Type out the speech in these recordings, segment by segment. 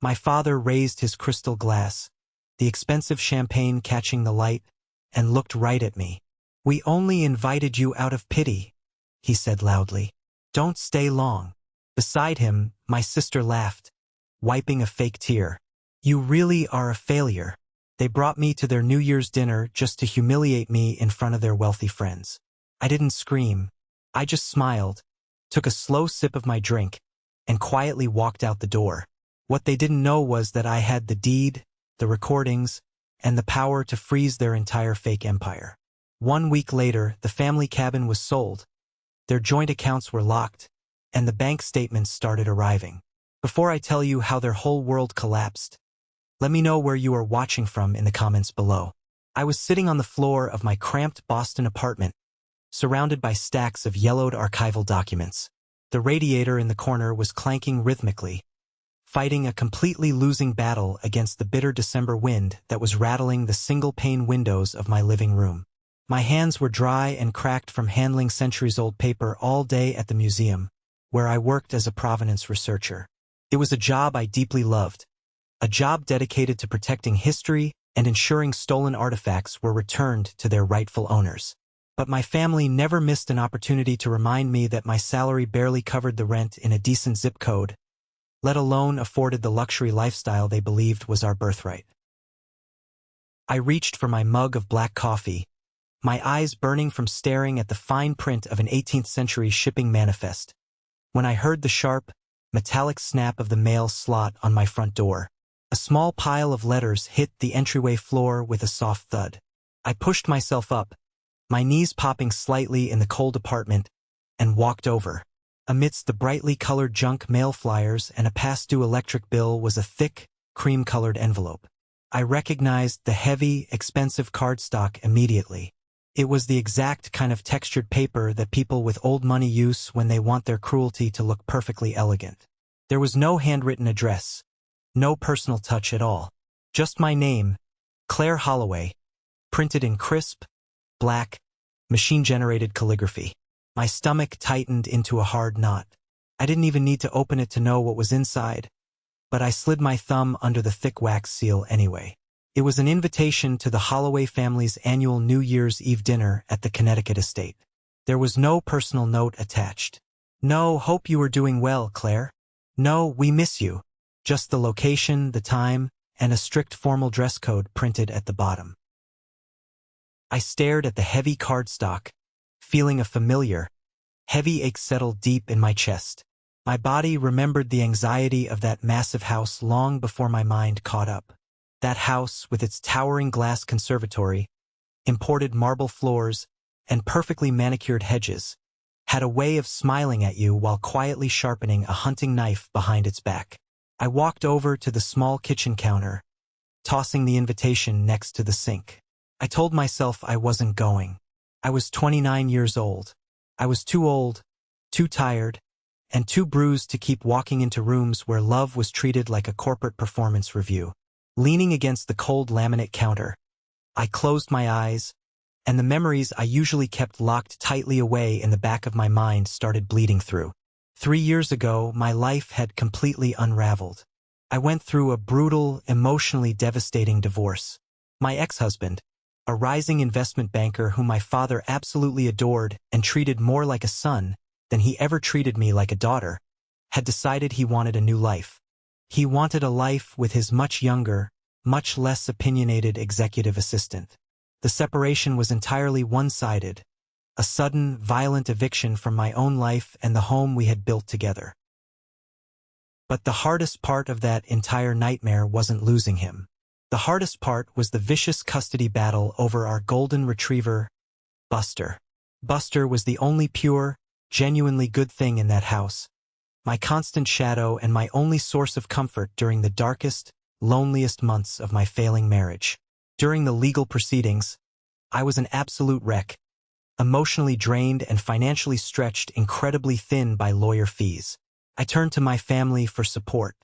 My father raised his crystal glass, the expensive champagne catching the light, and looked right at me. "We only invited you out of pity," he said loudly. "Don't stay long." Beside him, my sister laughed, wiping a fake tear. "You really are a failure." They brought me to their New Year's dinner just to humiliate me in front of their wealthy friends. I didn't scream. I just smiled, took a slow sip of my drink, and quietly walked out the door. What they didn't know was that I had the deed, the recordings, and the power to freeze their entire fake empire. 1 week later, the family cabin was sold. Their joint accounts were locked, and the bank statements started arriving. Before I tell you how their whole world collapsed, let me know where you are watching from in the comments below. I was sitting on the floor of my cramped Boston apartment, surrounded by stacks of yellowed archival documents. The radiator in the corner was clanking rhythmically, fighting a completely losing battle against the bitter December wind that was rattling the single-pane windows of my living room. My hands were dry and cracked from handling centuries-old paper all day at the museum, where I worked as a provenance researcher. It was a job I deeply loved, a job dedicated to protecting history and ensuring stolen artifacts were returned to their rightful owners. But my family never missed an opportunity to remind me that my salary barely covered the rent in a decent zip code, let alone afforded the luxury lifestyle they believed was our birthright. I reached for my mug of black coffee, my eyes burning from staring at the fine print of an 18th-century shipping manifest, when I heard the sharp, metallic snap of the mail slot on my front door. A small pile of letters hit the entryway floor with a soft thud. I pushed myself up, my knees popping slightly in the cold apartment, and walked over. Amidst the brightly colored junk mail flyers and a past-due electric bill was a thick, cream-colored envelope. I recognized the heavy, expensive cardstock immediately. It was the exact kind of textured paper that people with old money use when they want their cruelty to look perfectly elegant. There was no handwritten address, no personal touch at all. Just my name, Claire Holloway, printed in crisp, black, machine-generated calligraphy. My stomach tightened into a hard knot. I didn't even need to open it to know what was inside, but I slid my thumb under the thick wax seal anyway. It was an invitation to the Holloway family's annual New Year's Eve dinner at the Connecticut estate. There was no personal note attached. "No, hope you are doing well, Claire. No, we miss you." Just the location, the time, and a strict formal dress code printed at the bottom. I stared at the heavy cardstock, feeling a familiar, heavy ache settle deep in my chest. My body remembered the anxiety of that massive house long before my mind caught up. That house, with its towering glass conservatory, imported marble floors, and perfectly manicured hedges, had a way of smiling at you while quietly sharpening a hunting knife behind its back. I walked over to the small kitchen counter, tossing the invitation next to the sink. I told myself I wasn't going. I was 29 years old. I was too old, too tired, and too bruised to keep walking into rooms where love was treated like a corporate performance review. Leaning against the cold laminate counter, I closed my eyes, and the memories I usually kept locked tightly away in the back of my mind started bleeding through. 3 years ago, my life had completely unraveled. I went through a brutal, emotionally devastating divorce. My ex-husband, a rising investment banker whom my father absolutely adored and treated more like a son than he ever treated me like a daughter, had decided he wanted a new life. He wanted a life with his much younger, much less opinionated executive assistant. The separation was entirely one-sided, a sudden, violent eviction from my own life and the home we had built together. But the hardest part of that entire nightmare wasn't losing him. The hardest part was the vicious custody battle over our golden retriever, Buster. Buster was the only pure, genuinely good thing in that house, my constant shadow and my only source of comfort during the darkest, loneliest months of my failing marriage. During the legal proceedings, I was an absolute wreck, emotionally drained and financially stretched incredibly thin by lawyer fees. I turned to my family for support.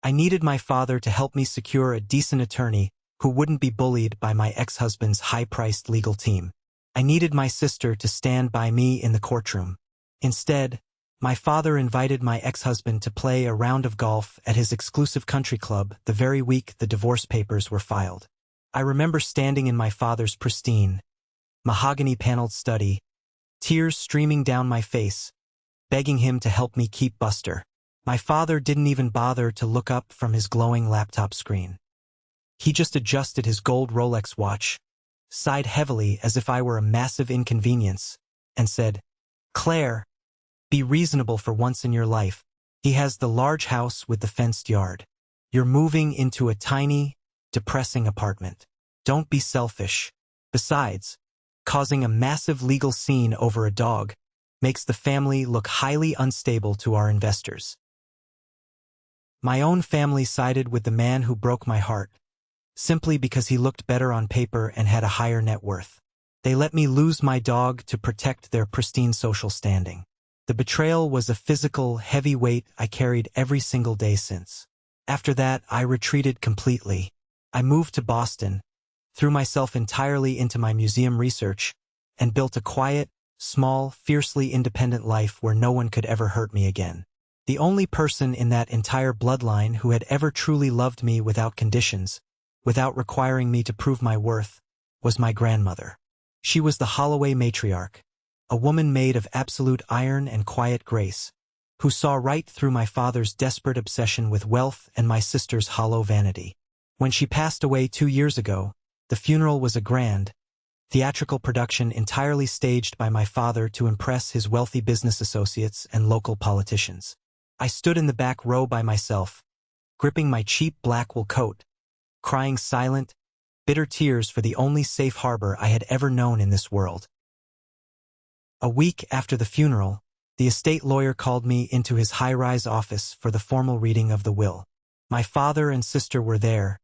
I needed my father to help me secure a decent attorney who wouldn't be bullied by my ex-husband's high-priced legal team. I needed my sister to stand by me in the courtroom. Instead, My father invited my ex-husband to play a round of golf at his exclusive country club the very week the divorce papers were filed. I remember standing in my father's pristine, mahogany-paneled study, tears streaming down my face, begging him to help me keep Buster. My father didn't even bother to look up from his glowing laptop screen. He just adjusted his gold Rolex watch, sighed heavily as if I were a massive inconvenience, and said, "Claire, be reasonable for once in your life. He has the large house with the fenced yard. You're moving into a tiny, depressing apartment. Don't be selfish. Besides, causing a massive legal scene over a dog makes the family look highly unstable to our investors." My own family sided with the man who broke my heart, simply because he looked better on paper and had a higher net worth. They let me lose my dog to protect their pristine social standing. The betrayal was a physical, heavy weight I carried every single day since. After that, I retreated completely. I moved to Boston, threw myself entirely into my museum research, and built a quiet, small, fiercely independent life where no one could ever hurt me again. The only person in that entire bloodline who had ever truly loved me without conditions, without requiring me to prove my worth, was my grandmother. She was the Holloway matriarch, a woman made of absolute iron and quiet grace, who saw right through my father's desperate obsession with wealth and my sister's hollow vanity. When she passed away 2 years ago, the funeral was a grand, theatrical production entirely staged by my father to impress his wealthy business associates and local politicians. I stood in the back row by myself, gripping my cheap black wool coat, crying silent, bitter tears for the only safe harbor I had ever known in this world. A week after the funeral, the estate lawyer called me into his high-rise office for the formal reading of the will. My father and sister were there,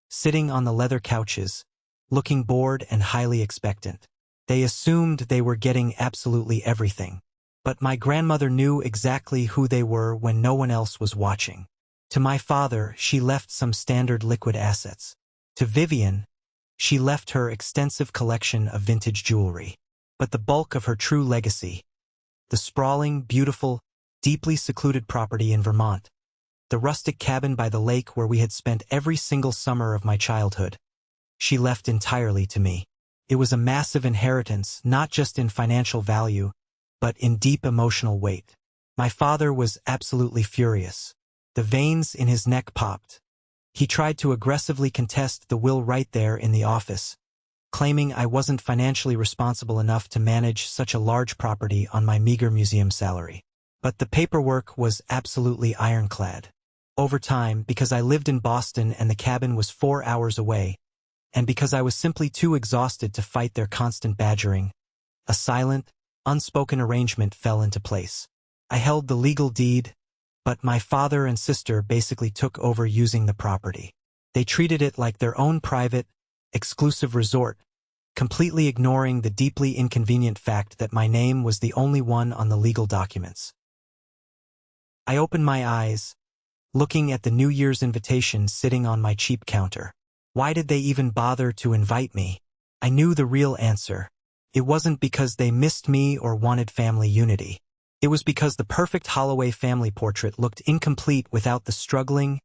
sitting on the leather couches, looking bored and highly expectant. They assumed they were getting absolutely everything. But my grandmother knew exactly who they were when no one else was watching. To my father, she left some standard liquid assets. To Vivian, she left her extensive collection of vintage jewelry. But the bulk of her true legacy, the sprawling, beautiful, deeply secluded property in Vermont, the rustic cabin by the lake where we had spent every single summer of my childhood, she left entirely to me. It was a massive inheritance, not just in financial value, but in deep emotional weight. My father was absolutely furious. The veins in his neck popped. He tried to aggressively contest the will right there in the office, claiming I wasn't financially responsible enough to manage such a large property on my meager museum salary. But the paperwork was absolutely ironclad. Over time, because I lived in Boston and the cabin was 4 hours away, and because I was simply too exhausted to fight their constant badgering, a silent, unspoken arrangement fell into place. I held the legal deed, but my father and sister basically took over using the property. They treated it like their own private, exclusive resort, completely ignoring the deeply inconvenient fact that my name was the only one on the legal documents. I opened my eyes, looking at the New Year's invitation sitting on my cheap counter. Why did they even bother to invite me? I knew the real answer. It wasn't because they missed me or wanted family unity. It was because the perfect Holloway family portrait looked incomplete without the struggling,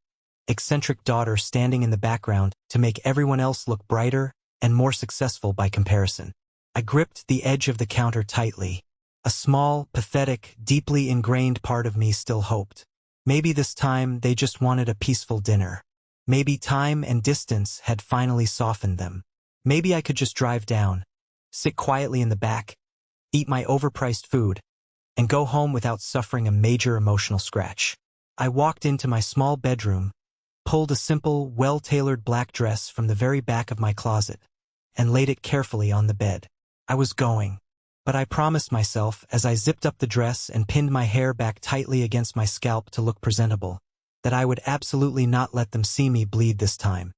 eccentric daughter standing in the background to make everyone else look brighter and more successful by comparison. I gripped the edge of the counter tightly. A small, pathetic, deeply ingrained part of me still hoped. Maybe this time they just wanted a peaceful dinner. Maybe time and distance had finally softened them. Maybe I could just drive down, sit quietly in the back, eat my overpriced food, and go home without suffering a major emotional scratch. I walked into my small bedroom, pulled a simple, well-tailored black dress from the very back of my closet, and laid it carefully on the bed. I was going, but I promised myself as I zipped up the dress and pinned my hair back tightly against my scalp to look presentable, that I would absolutely not let them see me bleed this time.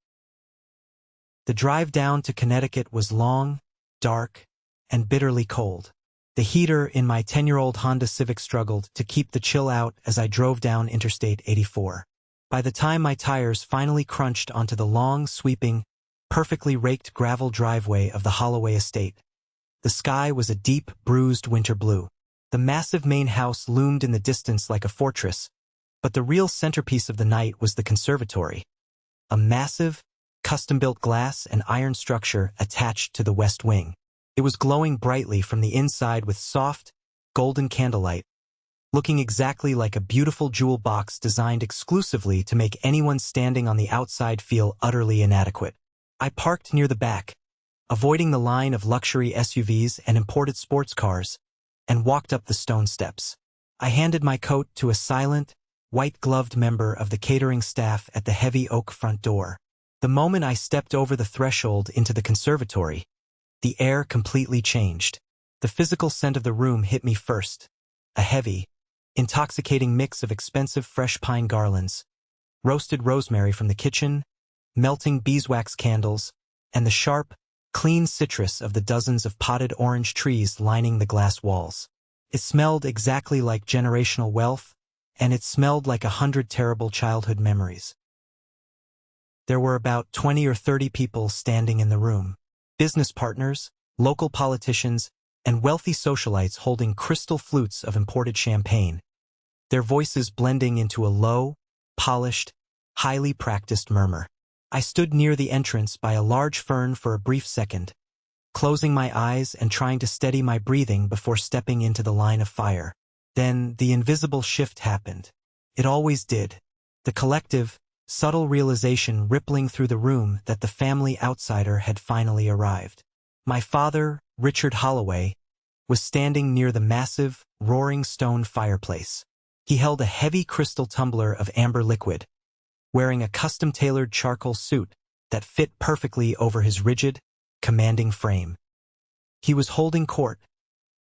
The drive down to Connecticut was long, dark, and bitterly cold. The heater in my 10-year-old Honda Civic struggled to keep the chill out as I drove down Interstate 84. By the time my tires finally crunched onto the long, sweeping, perfectly raked gravel driveway of the Holloway estate, the sky was a deep, bruised winter blue. The massive main house loomed in the distance like a fortress, but the real centerpiece of the night was the conservatory, a massive, custom-built glass and iron structure attached to the west wing. It was glowing brightly from the inside with soft, golden candlelight, looking exactly like a beautiful jewel box designed exclusively to make anyone standing on the outside feel utterly inadequate. I parked near the back, avoiding the line of luxury SUVs and imported sports cars, and walked up the stone steps. I handed my coat to a silent, white-gloved member of the catering staff at the heavy oak front door. The moment I stepped over the threshold into the conservatory, the air completely changed. The physical scent of the room hit me first, a heavy, intoxicating mix of expensive fresh pine garlands, roasted rosemary from the kitchen, melting beeswax candles, and the sharp, clean citrus of the dozens of potted orange trees lining the glass walls. It smelled exactly like generational wealth, and it smelled like 100 terrible childhood memories. There were about 20 or 30 people standing in the room. Business partners, local politicians, and wealthy socialites holding crystal flutes of imported champagne, their voices blending into a low, polished, highly practiced murmur. I stood near the entrance by a large fern for a brief second, closing my eyes and trying to steady my breathing before stepping into the line of fire. Then the invisible shift happened. It always did. The collective, subtle realization rippling through the room that the family outsider had finally arrived. My father, Richard Holloway, was standing near the massive, roaring stone fireplace. He held a heavy crystal tumbler of amber liquid, wearing a custom-tailored charcoal suit that fit perfectly over his rigid, commanding frame. He was holding court,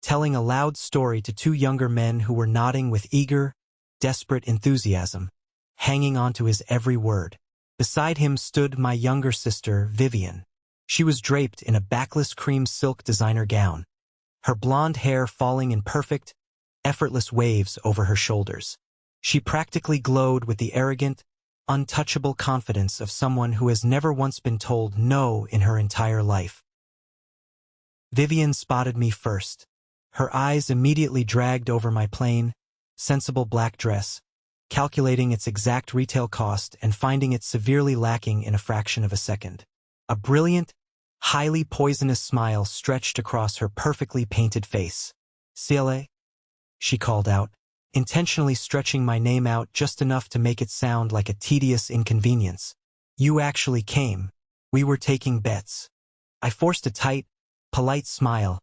telling a loud story to two younger men who were nodding with eager, desperate enthusiasm, hanging on to his every word. Beside him stood my younger sister, Vivian. She was draped in a backless cream silk designer gown, her blonde hair falling in perfect, effortless waves over her shoulders. She practically glowed with the arrogant, untouchable confidence of someone who has never once been told no in her entire life. Vivian spotted me first. Her eyes immediately dragged over my plain, sensible black dress, calculating its exact retail cost and finding it severely lacking in a fraction of a second. A brilliant, highly poisonous smile stretched across her perfectly painted face. Ciele, she called out, intentionally stretching my name out just enough to make it sound like a tedious inconvenience. You actually came. We were taking bets. I forced a tight, polite smile,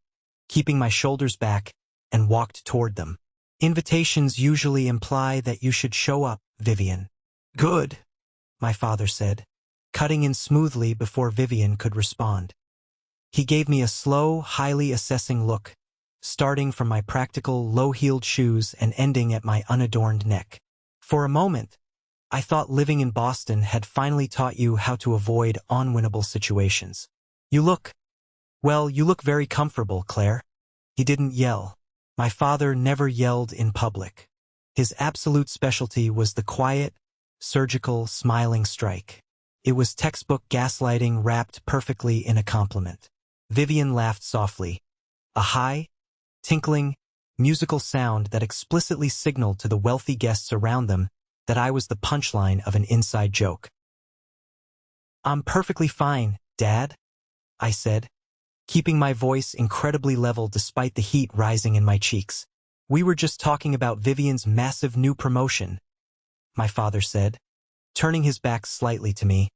keeping my shoulders back, and walked toward them. Invitations usually imply that you should show up, Vivian. Good, my father said, cutting in smoothly before Vivian could respond. He gave me a slow, highly assessing look, starting from my practical, low-heeled shoes and ending at my unadorned neck. For a moment, I thought living in Boston had finally taught you how to avoid unwinnable situations. You look very comfortable, Claire. He didn't yell. My father never yelled in public. His absolute specialty was the quiet, surgical, smiling strike. It was textbook gaslighting wrapped perfectly in a compliment. Vivian laughed softly, a high, tinkling, musical sound that explicitly signaled to the wealthy guests around them that I was the punchline of an inside joke. I'm perfectly fine, Dad, I said, keeping my voice incredibly level despite the heat rising in my cheeks. We were just talking about Vivian's massive new promotion, my father said, turning his back slightly to me,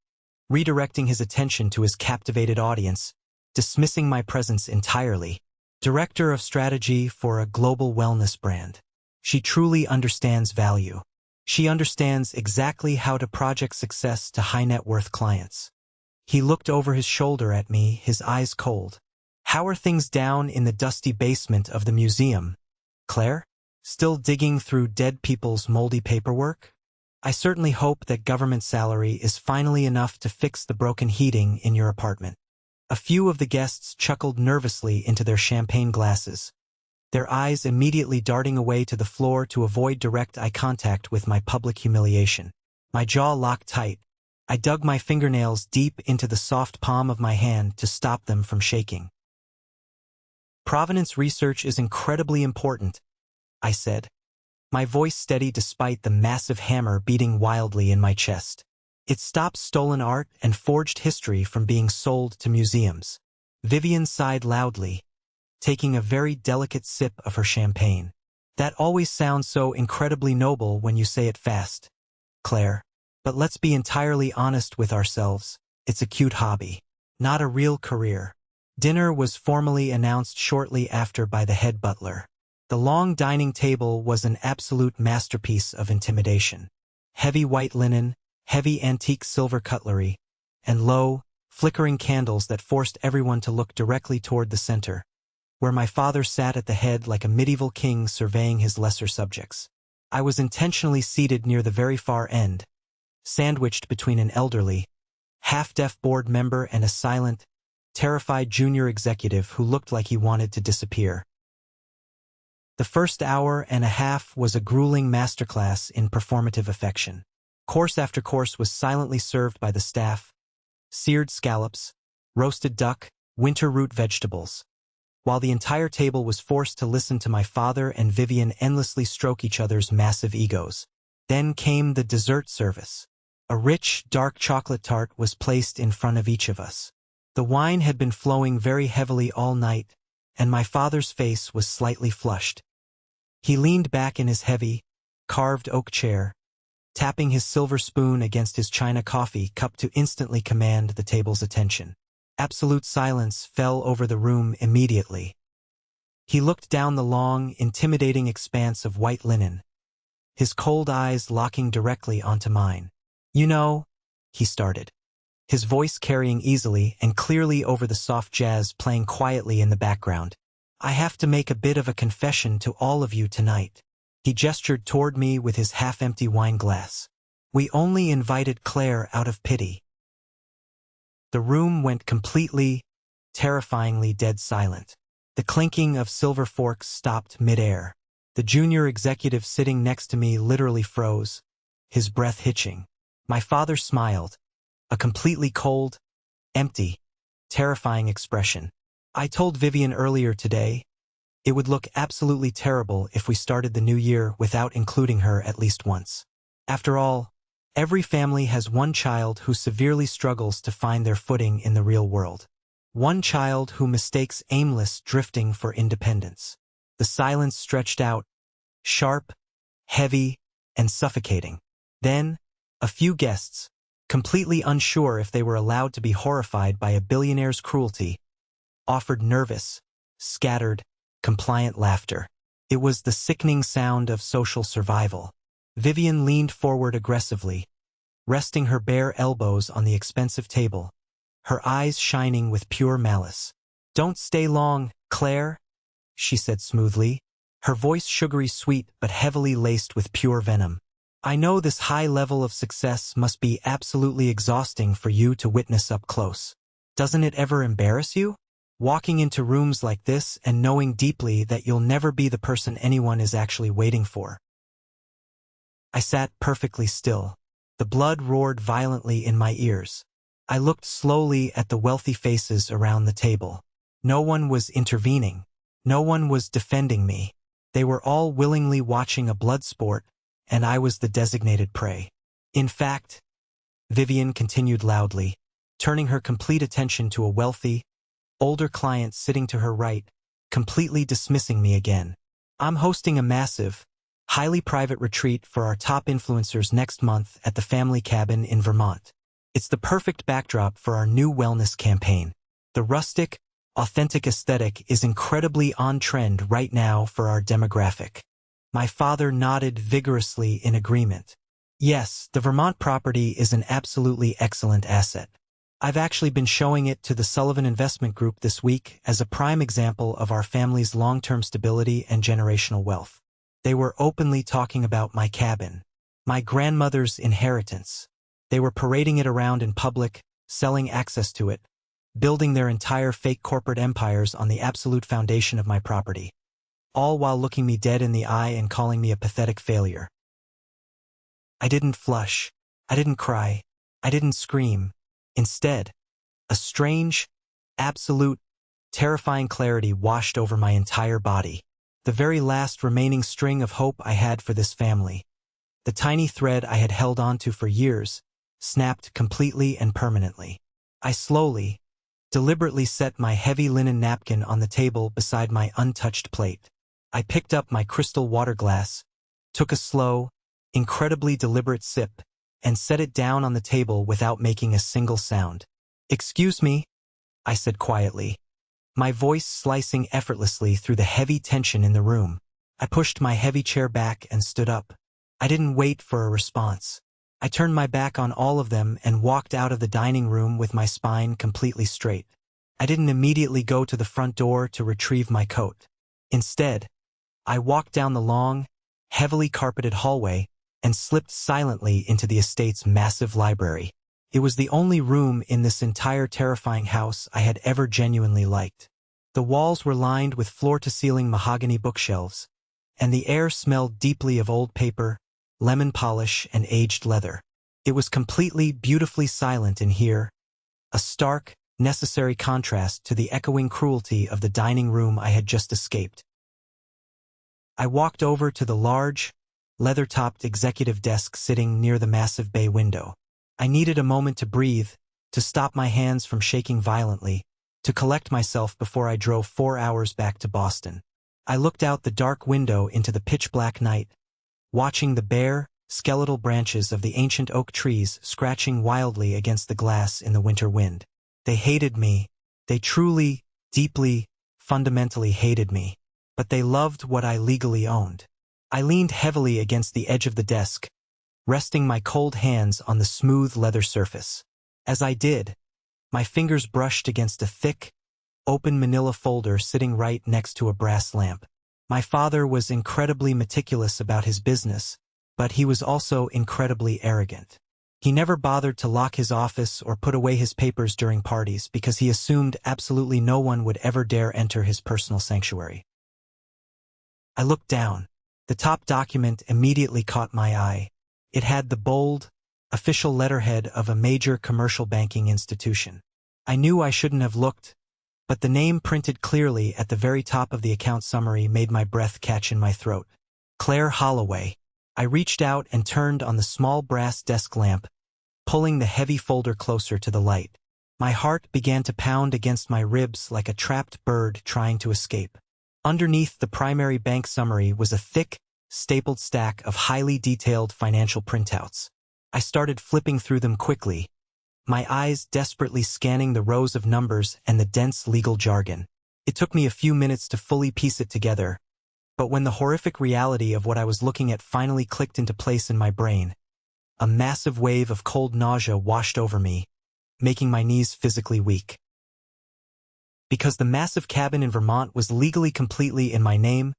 redirecting his attention to his captivated audience, dismissing my presence entirely. Director of Strategy for a global wellness brand. She truly understands value. She understands exactly how to project success to high-net-worth clients. He looked over his shoulder at me, his eyes cold. How are things down in the dusty basement of the museum, Claire? Still digging through dead people's moldy paperwork? I certainly hope that government salary is finally enough to fix the broken heating in your apartment. A few of the guests chuckled nervously into their champagne glasses, their eyes immediately darting away to the floor to avoid direct eye contact with my public humiliation. My jaw locked tight. I dug my fingernails deep into the soft palm of my hand to stop them from shaking. Provenance research is incredibly important, I said, my voice steady despite the massive hammer beating wildly in my chest. It stops stolen art and forged history from being sold to museums. Vivian sighed loudly, taking a very delicate sip of her champagne. That always sounds so incredibly noble when you say it fast, Claire. But let's be entirely honest with ourselves. It's a cute hobby, not a real career. Dinner was formally announced shortly after by the head butler. The long dining table was an absolute masterpiece of intimidation. Heavy white linen, heavy antique silver cutlery, and low, flickering candles that forced everyone to look directly toward the center, where my father sat at the head like a medieval king surveying his lesser subjects. I was intentionally seated near the very far end, sandwiched between an elderly, half-deaf board member and a silent, terrified junior executive who looked like he wanted to disappear. The first hour and a half was a grueling masterclass in performative affection. Course after course was silently served by the staff: seared scallops, roasted duck, winter root vegetables, while the entire table was forced to listen to my father and Vivian endlessly stroke each other's massive egos. Then came the dessert service. A rich, dark chocolate tart was placed in front of each of us. The wine had been flowing very heavily all night, and my father's face was slightly flushed. He leaned back in his heavy, carved oak chair, tapping his silver spoon against his china coffee cup to instantly command the table's attention. Absolute silence fell over the room immediately. He looked down the long, intimidating expanse of white linen, his cold eyes locking directly onto mine. "You know," he started, his voice carrying easily and clearly over the soft jazz playing quietly in the background, "I have to make a bit of a confession to all of you tonight." He gestured toward me with his half-empty wine glass. "We only invited Claire out of pity." The room went completely, terrifyingly dead silent. The clinking of silver forks stopped mid-air. The junior executive sitting next to me literally froze, his breath hitching. My father smiled, a completely cold, empty, terrifying expression. "I told Vivian earlier today, it would look absolutely terrible if we started the new year without including her at least once. After all, every family has one child who severely struggles to find their footing in the real world. One child who mistakes aimless drifting for independence." The silence stretched out, sharp, heavy, and suffocating. Then, a few guests, completely unsure if they were allowed to be horrified by a billionaire's cruelty, offered nervous, scattered, compliant laughter. It was the sickening sound of social survival. Vivian leaned forward aggressively, resting her bare elbows on the expensive table, her eyes shining with pure malice. "Don't stay long, Claire," she said smoothly, her voice sugary sweet but heavily laced with pure venom. "I know this high level of success must be absolutely exhausting for you to witness up close. Doesn't it ever embarrass you? Walking into rooms like this and knowing deeply that you'll never be the person anyone is actually waiting for." I sat perfectly still. The blood roared violently in my ears. I looked slowly at the wealthy faces around the table. No one was intervening. No one was defending me. They were all willingly watching a blood sport, and I was the designated prey. "In fact," Vivian continued loudly, turning her complete attention to a wealthy, older client sitting to her right, completely dismissing me again, "I'm hosting a massive, highly private retreat for our top influencers next month at the family cabin in Vermont. It's the perfect backdrop for our new wellness campaign. The rustic, authentic aesthetic is incredibly on trend right now for our demographic." My father nodded vigorously in agreement. "Yes, the Vermont property is an absolutely excellent asset. I've actually been showing it to the Sullivan Investment Group this week as a prime example of our family's long-term stability and generational wealth. They were openly talking about my cabin, my grandmother's inheritance. They were parading it around in public, selling access to it, building their entire fake corporate empires on the absolute foundation of my property, all while looking me dead in the eye and calling me a pathetic failure. I didn't flush. I didn't cry. I didn't scream. Instead, a strange, absolute, terrifying clarity washed over my entire body. the very last remaining string of hope I had for this family. The tiny thread I had held onto for years snapped completely and permanently. I slowly, deliberately set my heavy linen napkin on the table beside my untouched plate. I picked up my crystal water glass, took a slow, incredibly deliberate sip, and set it down on the table without making a single sound. "Excuse me," I said quietly, my voice slicing effortlessly through the heavy tension in the room. I pushed my heavy chair back and stood up. I didn't wait for a response. I turned my back on all of them and walked out of the dining room with my spine completely straight. I didn't immediately go to the front door to retrieve my coat. Instead, I walked down the long, heavily carpeted hallway and slipped silently into the estate's massive library. It was the only room in this entire terrifying house I had ever genuinely liked. The walls were lined with floor-to-ceiling mahogany bookshelves, and the air smelled deeply of old paper, lemon polish, and aged leather. It was completely, beautifully silent in here, a stark, necessary contrast to the echoing cruelty of the dining room I had just escaped. I walked over to the large, leather-topped executive desk sitting near the massive bay window. I needed a moment to breathe, to stop my hands from shaking violently, to collect myself before I drove 4 hours back to Boston. I looked out the dark window into the pitch-black night, watching the bare, skeletal branches of the ancient oak trees scratching wildly against the glass in the winter wind. They hated me. They truly, deeply, fundamentally hated me. But they loved what I legally owned. I leaned heavily against the edge of the desk, resting my cold hands on the smooth leather surface. As I did, my fingers brushed against a thick, open manila folder sitting right next to a brass lamp. My father was incredibly meticulous about his business, but he was also incredibly arrogant. He never bothered to lock his office or put away his papers during parties because he assumed absolutely no one would ever dare enter his personal sanctuary. I looked down. The top document immediately caught my eye. It had the bold, official letterhead of a major commercial banking institution. I knew I shouldn't have looked, but the name printed clearly at the very top of the account summary made my breath catch in my throat. Claire Holloway. I reached out and turned on the small brass desk lamp, pulling the heavy folder closer to the light. My heart began to pound against my ribs like a trapped bird trying to escape. Underneath the primary bank summary was a thick, stapled stack of highly detailed financial printouts. I started flipping through them quickly, my eyes desperately scanning the rows of numbers and the dense legal jargon. It took me a few minutes to fully piece it together, but when the horrific reality of what I was looking at finally clicked into place in my brain, a massive wave of cold nausea washed over me, making my knees physically weak. Because the massive cabin in Vermont was legally completely in my name,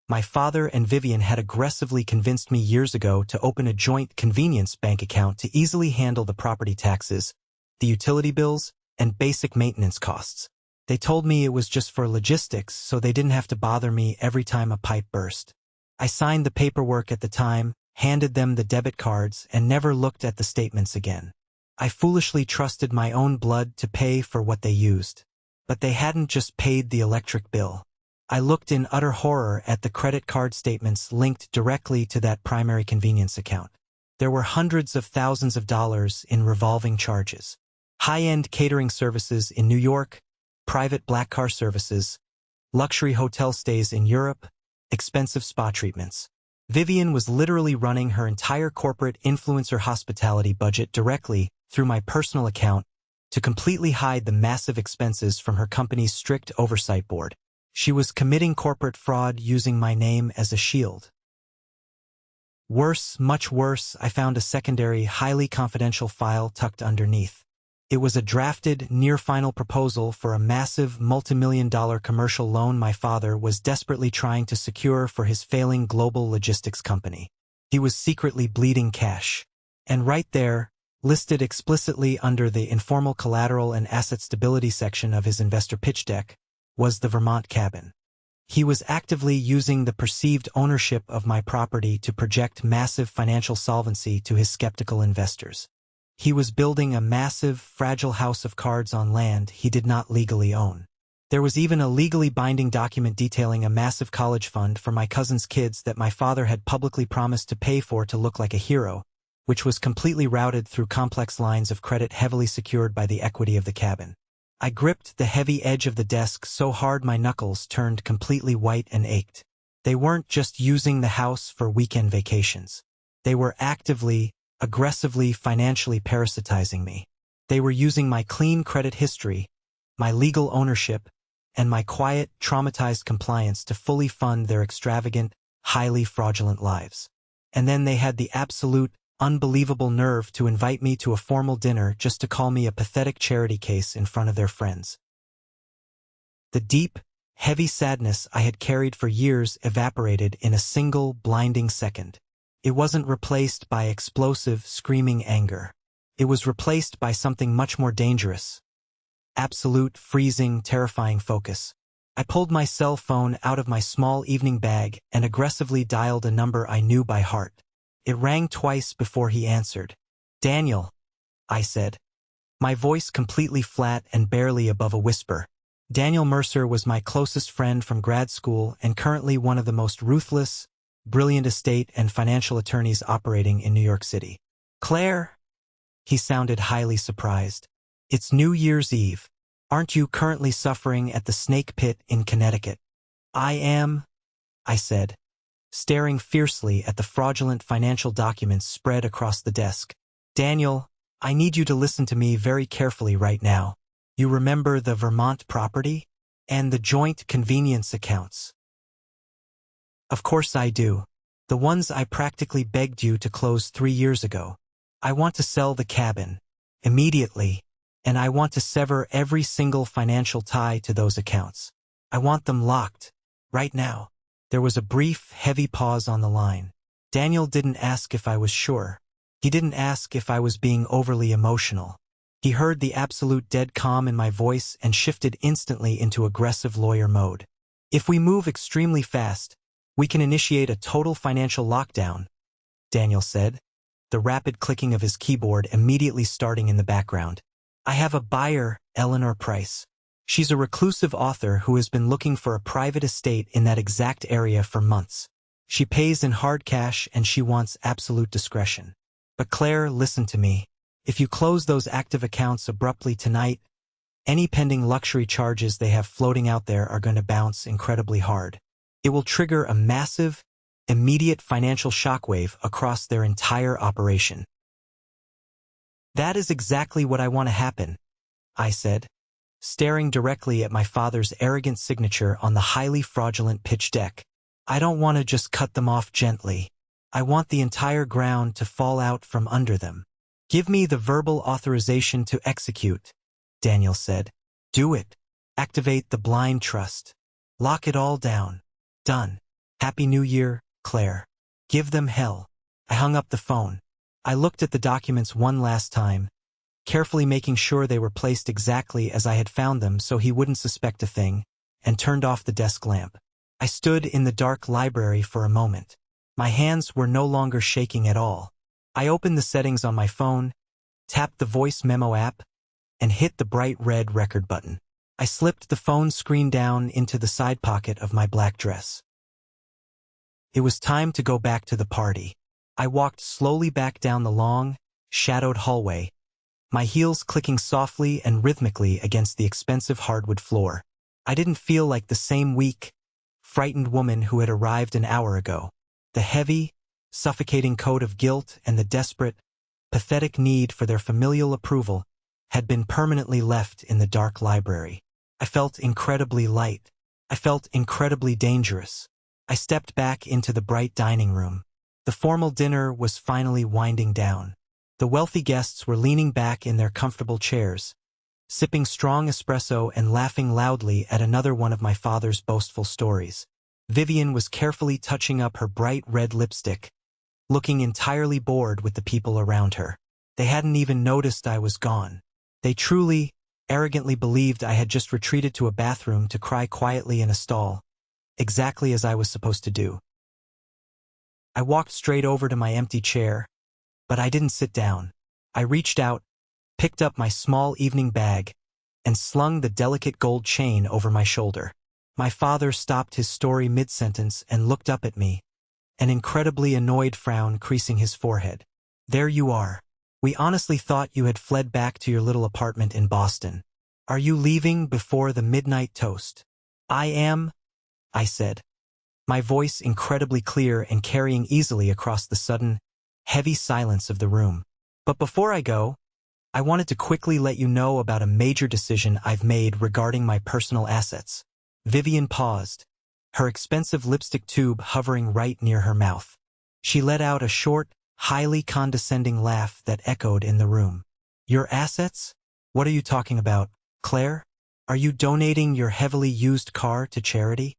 my father and Vivian had aggressively convinced me years ago to open a joint convenience bank account to easily handle the property taxes, the utility bills, and basic maintenance costs. They told me it was just for logistics, so they didn't have to bother me every time a pipe burst. I signed the paperwork at the time, handed them the debit cards, and never looked at the statements again. I foolishly trusted my own blood to pay for what they used. But they hadn't just paid the electric bill. I looked in utter horror at the credit card statements linked directly to that primary convenience account. There were hundreds of thousands of dollars in revolving charges. High-end catering services in New York, private black car services, luxury hotel stays in Europe, expensive spa treatments. Vivian was literally running her entire corporate influencer hospitality budget directly through my personal account to completely hide the massive expenses from her company's strict oversight board. She was committing corporate fraud using my name as a shield. Worse, much worse, I found a secondary, highly confidential file tucked underneath. It was a drafted, near-final proposal for a massive, multi-million-dollar commercial loan my father was desperately trying to secure for his failing global logistics company. He was secretly bleeding cash. And right there, listed explicitly under the informal collateral and asset stability section of his investor pitch deck, was the Vermont cabin. He was actively using the perceived ownership of my property to project massive financial solvency to his skeptical investors. He was building a massive, fragile house of cards on land he did not legally own. There was even a legally binding document detailing a massive college fund for my cousin's kids that my father had publicly promised to pay for to look like a hero, which was completely routed through complex lines of credit heavily secured by the equity of the cabin. I gripped the heavy edge of the desk so hard my knuckles turned completely white and ached. They weren't just using the house for weekend vacations. They were actively, aggressively financially parasitizing me. They were using my clean credit history, my legal ownership, and my quiet, traumatized compliance to fully fund their extravagant, highly fraudulent lives. And then they had the absolute, unbelievable nerve to invite me to a formal dinner just to call me a pathetic charity case in front of their friends. The deep, heavy sadness I had carried for years evaporated in a single, blinding second. It wasn't replaced by explosive, screaming anger. It was replaced by something much more dangerous. Absolute, freezing, terrifying focus. I pulled my cell phone out of my small evening bag and aggressively dialed a number I knew by heart. It rang twice before he answered. "Daniel," I said, my voice completely flat and barely above a whisper. Daniel Mercer was my closest friend from grad school and currently one of the most ruthless, brilliant estate and financial attorneys operating in New York City. "Claire?" He sounded highly surprised. "It's New Year's Eve. Aren't you currently suffering at the Snake Pit in Connecticut?" "I am," I said, staring fiercely at the fraudulent financial documents spread across the desk. "Daniel, I need you to listen to me very carefully right now. You remember the Vermont property? And the joint convenience accounts?" "Of course I do. The ones I practically begged you to close 3 years ago. I want to sell the cabin. Immediately. And I want to sever every single financial tie to those accounts. I want them locked. Right now." There was a brief, heavy pause on the line. Daniel didn't ask if I was sure. He didn't ask if I was being overly emotional. He heard the absolute dead calm in my voice and shifted instantly into aggressive lawyer mode. "If we move extremely fast, we can initiate a total financial lockdown," Daniel said, the rapid clicking of his keyboard immediately starting in the background. "I have a buyer, Eleanor Price. She's a reclusive author who has been looking for a private estate in that exact area for months. She pays in hard cash and she wants absolute discretion. But Claire, listen to me. If you close those active accounts abruptly tonight, any pending luxury charges they have floating out there are going to bounce incredibly hard. It will trigger a massive, immediate financial shockwave across their entire operation." "That is exactly what I want to happen," I said, staring directly at my father's arrogant signature on the highly fraudulent pitch deck. "I don't want to just cut them off gently. I want the entire ground to fall out from under them." "Give me the verbal authorization to execute," Daniel said. "Do it. Activate the blind trust. Lock it all down. Done. Happy New Year, Claire. Give them hell." I hung up the phone. I looked at the documents one last time, carefully making sure they were placed exactly as I had found them so he wouldn't suspect a thing, and turned off the desk lamp. I stood in the dark library for a moment. My hands were no longer shaking at all. I opened the settings on my phone, tapped the voice memo app, and hit the bright red record button. I slipped the phone screen down into the side pocket of my black dress. It was time to go back to the party. I walked slowly back down the long, shadowed hallway, my heels clicking softly and rhythmically against the expensive hardwood floor. I didn't feel like the same weak, frightened woman who had arrived an hour ago. The heavy, suffocating coat of guilt and the desperate, pathetic need for their familial approval had been permanently left in the dark library. I felt incredibly light. I felt incredibly dangerous. I stepped back into the bright dining room. The formal dinner was finally winding down. The wealthy guests were leaning back in their comfortable chairs, sipping strong espresso and laughing loudly at another one of my father's boastful stories. Vivian was carefully touching up her bright red lipstick, looking entirely bored with the people around her. They hadn't even noticed I was gone. They truly, arrogantly believed I had just retreated to a bathroom to cry quietly in a stall, exactly as I was supposed to do. I walked straight over to my empty chair, but I didn't sit down. I reached out, picked up my small evening bag, and slung the delicate gold chain over my shoulder. My father stopped his story mid-sentence and looked up at me, an incredibly annoyed frown creasing his forehead. There you are. We honestly thought you had fled back to your little apartment in Boston. Are you leaving before the midnight toast? I am, I said, my voice incredibly clear and carrying easily across the sudden, heavy silence of the room. But before I go, I wanted to quickly let you know about a major decision I've made regarding my personal assets. Vivian paused, her expensive lipstick tube hovering right near her mouth. She let out a short, highly condescending laugh that echoed in the room. Your assets? What are you talking about, Claire? Are you donating your heavily used car to charity?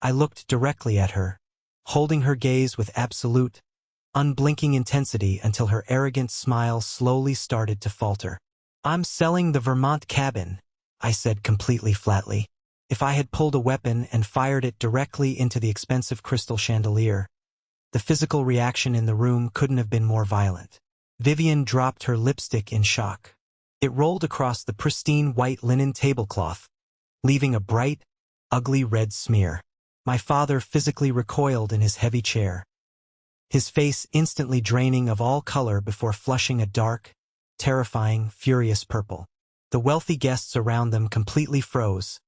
I looked directly at her, holding her gaze with absolute, unblinking intensity until her arrogant smile slowly started to falter. I'm selling the Vermont cabin, I said completely flatly. If I had pulled a weapon and fired it directly into the expensive crystal chandelier, the physical reaction in the room couldn't have been more violent. Vivian dropped her lipstick in shock. It rolled across the pristine white linen tablecloth, leaving a bright, ugly red smear. My father physically recoiled in his heavy chair, his face instantly draining of all color before flushing a dark, terrifying, furious purple. The wealthy guests around them completely froze,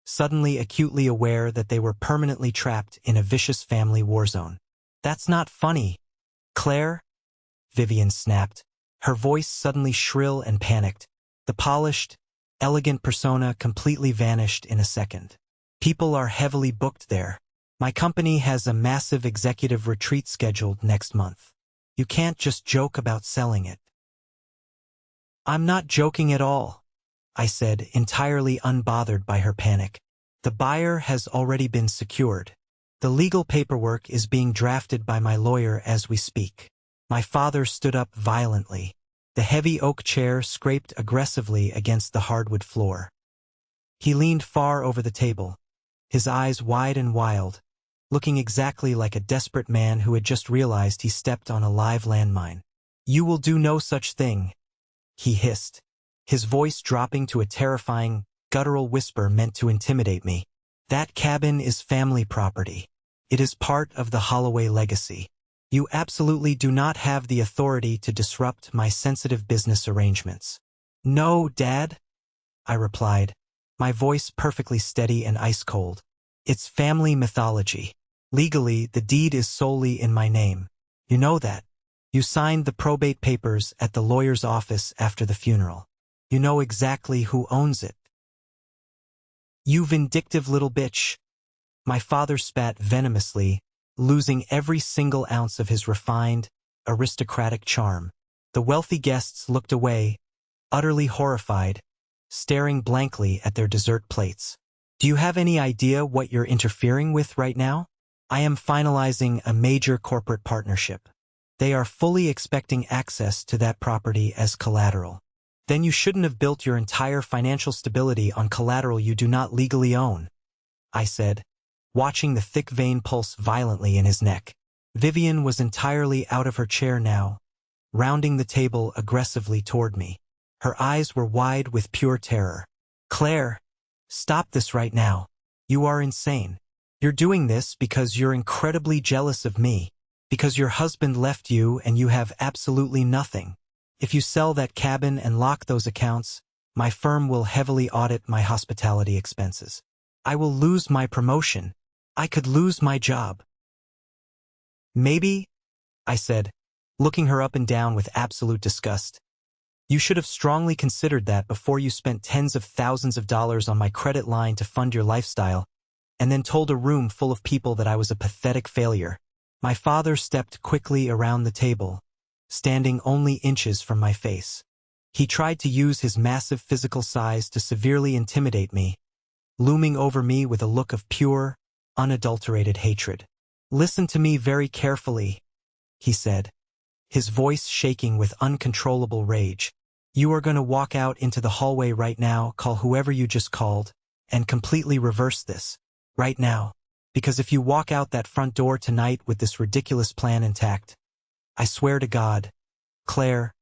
suddenly acutely aware that they were permanently trapped in a vicious family war zone. That's not funny, Claire, Vivian snapped, her voice suddenly shrill and panicked. The polished, elegant persona completely vanished in a second. People are heavily booked there. My company has a massive executive retreat scheduled next month. You can't just joke about selling it. I'm not joking at all, I said, entirely unbothered by her panic. The buyer has already been secured. The legal paperwork is being drafted by my lawyer as we speak. My father stood up violently. The heavy oak chair scraped aggressively against the hardwood floor. He leaned far over the table, his eyes wide and wild, looking exactly like a desperate man who had just realized he stepped on a live landmine. You will do no such thing, he hissed, his voice dropping to a terrifying, guttural whisper meant to intimidate me. That cabin is family property. It is part of the Holloway legacy. You absolutely do not have the authority to disrupt my sensitive business arrangements. No, Dad, I replied, my voice perfectly steady and ice-cold. It's family mythology. Legally, the deed is solely in my name. You know that. You signed the probate papers at the lawyer's office after the funeral. You know exactly who owns it. You vindictive little bitch. My father spat venomously, losing every single ounce of his refined, aristocratic charm. The wealthy guests looked away, utterly horrified, staring blankly at their dessert plates. Do you have any idea what you're interfering with right now? I am finalizing a major corporate partnership. They are fully expecting access to that property as collateral. Then you shouldn't have built your entire financial stability on collateral you do not legally own, I said, watching the thick vein pulse violently in his neck. Vivian was entirely out of her chair now, rounding the table aggressively toward me. Her eyes were wide with pure terror. Claire, stop this right now. You are insane. You're doing this because you're incredibly jealous of me, because your husband left you and you have absolutely nothing. If you sell that cabin and lock those accounts, my firm will heavily audit my hospitality expenses. I will lose my promotion. I could lose my job. Maybe, I said, looking her up and down with absolute disgust. You should have strongly considered that before you spent tens of thousands of dollars on my credit line to fund your lifestyle, and then told a room full of people that I was a pathetic failure. My father stepped quickly around the table, standing only inches from my face. He tried to use his massive physical size to severely intimidate me, looming over me with a look of pure, unadulterated hatred. Listen to me very carefully, he said, his voice shaking with uncontrollable rage. You are going to walk out into the hallway right now, call whoever you just called, and completely reverse this. Right now. Because if you walk out that front door tonight with this ridiculous plan intact, I swear to God, Claire,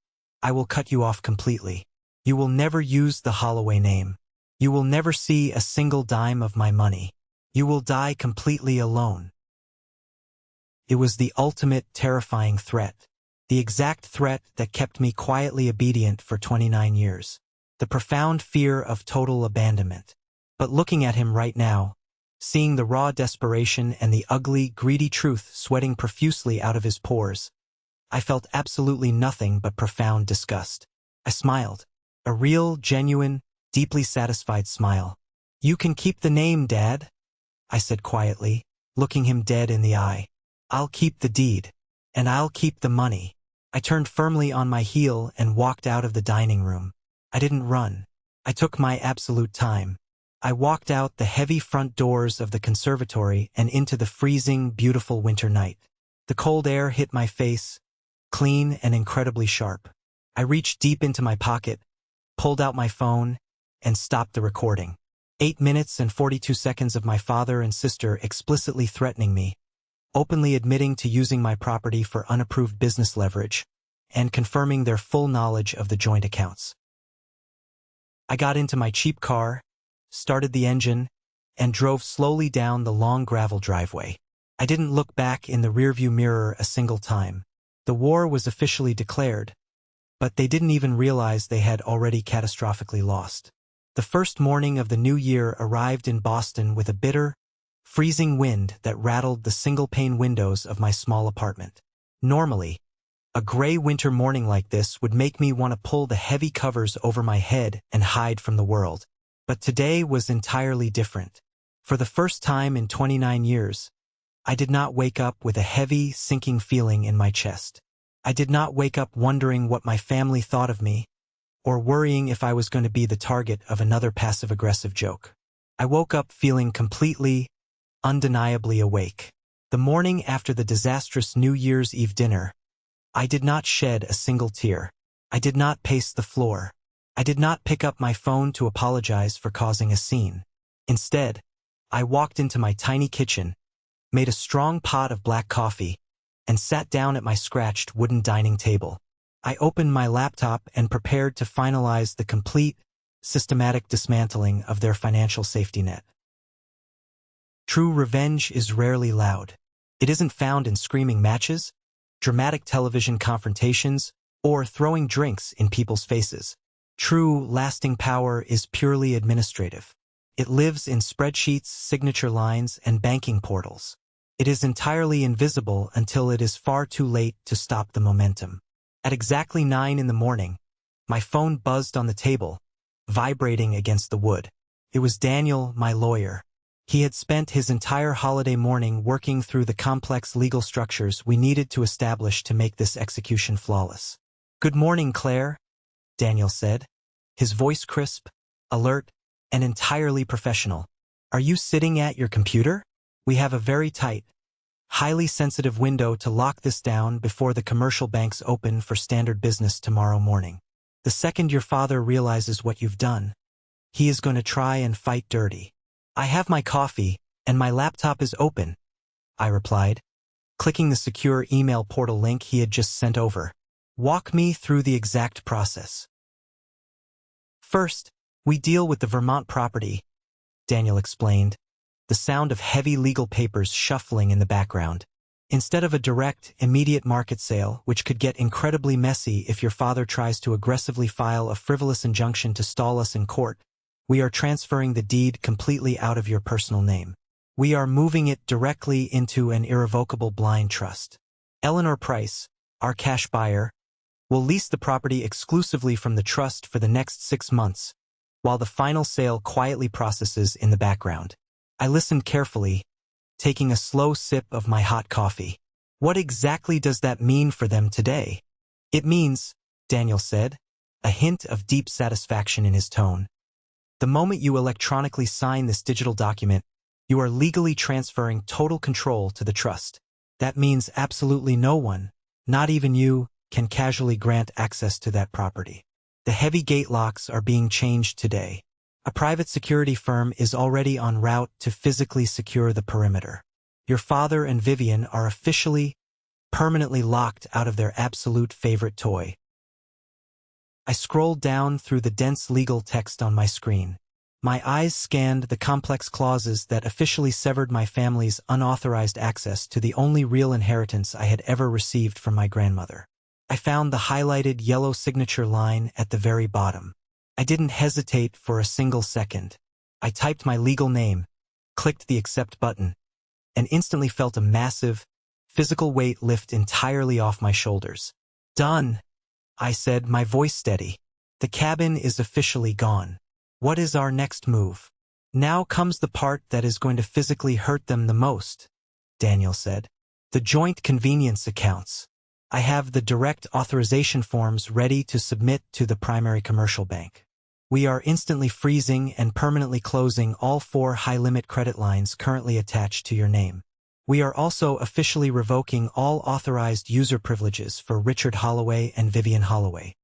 I will cut you off completely. You will never use the Holloway name. You will never see a single dime of my money. You will die completely alone. It was the ultimate terrifying threat. The exact threat that kept me quietly obedient for 29 years. The profound fear of total abandonment. But looking at him right now, seeing the raw desperation and the ugly, greedy truth sweating profusely out of his pores, I felt absolutely nothing but profound disgust. I smiled. A real, genuine, deeply satisfied smile. "You can keep the name, Dad," I said quietly, looking him dead in the eye. "I'll keep the deed. And I'll keep the money." I turned firmly on my heel and walked out of the dining room. I didn't run. I took my absolute time. I walked out the heavy front doors of the conservatory and into the freezing, beautiful winter night. The cold air hit my face, clean and incredibly sharp. I reached deep into my pocket, pulled out my phone, and stopped the recording. 8 minutes and 42 seconds of my father and sister explicitly threatening me, openly admitting to using my property for unapproved business leverage, and confirming their full knowledge of the joint accounts. I got into my cheap car, started the engine, and drove slowly down the long gravel driveway. I didn't look back in the rearview mirror a single time. The war was officially declared, but they didn't even realize they had already catastrophically lost. The first morning of the new year arrived in Boston with a bitter, freezing wind that rattled the single-pane windows of my small apartment. Normally, a gray winter morning like this would make me want to pull the heavy covers over my head and hide from the world. But today was entirely different. For the first time in 29 years, I did not wake up with a heavy, sinking feeling in my chest. I did not wake up wondering what my family thought of me, or worrying if I was going to be the target of another passive-aggressive joke. I woke up feeling completely, undeniably awake. The morning after the disastrous New Year's Eve dinner, I did not shed a single tear. I did not pace the floor. I did not pick up my phone to apologize for causing a scene. Instead, I walked into my tiny kitchen, made a strong pot of black coffee, and sat down at my scratched wooden dining table. I opened my laptop and prepared to finalize the complete, systematic dismantling of their financial safety net. True revenge is rarely loud. It isn't found in screaming matches, dramatic television confrontations, or throwing drinks in people's faces. True, lasting power is purely administrative. It lives in spreadsheets, signature lines, and banking portals. It is entirely invisible until it is far too late to stop the momentum. At exactly 9 in the morning, my phone buzzed on the table, vibrating against the wood. It was Daniel, my lawyer. He had spent his entire holiday morning working through the complex legal structures we needed to establish to make this execution flawless. "Good morning, Claire," Daniel said, his voice crisp, alert, and entirely professional. "Are you sitting at your computer? We have a very tight, highly sensitive window to lock this down before the commercial banks open for standard business tomorrow morning. The second your father realizes what you've done, he is going to try and fight dirty." "I have my coffee, and my laptop is open," I replied, clicking the secure email portal link he had just sent over. "Walk me through the exact process." "First, we deal with the Vermont property," Daniel explained, the sound of heavy legal papers shuffling in the background. "Instead of a direct, immediate market sale, which could get incredibly messy if your father tries to aggressively file a frivolous injunction to stall us in court, we are transferring the deed completely out of your personal name. We are moving it directly into an irrevocable blind trust. Eleanor Price, our cash buyer, will lease the property exclusively from the trust for the next 6 months, while the final sale quietly processes in the background." I listened carefully, taking a slow sip of my hot coffee. "What exactly does that mean for them today?" "It means," Daniel said, a hint of deep satisfaction in his tone, "the moment you electronically sign this digital document, you are legally transferring total control to the trust. That means absolutely no one, not even you, can casually grant access to that property. The heavy gate locks are being changed today. A private security firm is already en route to physically secure the perimeter. Your father and Vivian are officially, permanently locked out of their absolute favorite toy." I scrolled down through the dense legal text on my screen. My eyes scanned the complex clauses that officially severed my family's unauthorized access to the only real inheritance I had ever received from my grandmother. I found the highlighted yellow signature line at the very bottom. I didn't hesitate for a single second. I typed my legal name, clicked the accept button, and instantly felt a massive, physical weight lift entirely off my shoulders. Done, I said, my voice steady. The cabin is officially gone. What is our next move? Now comes the part that is going to physically hurt them the most, Daniel said. The joint convenience accounts. I have the direct authorization forms ready to submit to the primary commercial bank. We are instantly freezing and permanently closing all 4 high-limit credit lines currently attached to your name. We are also officially revoking all authorized user privileges for Richard Holloway and Vivian Holloway.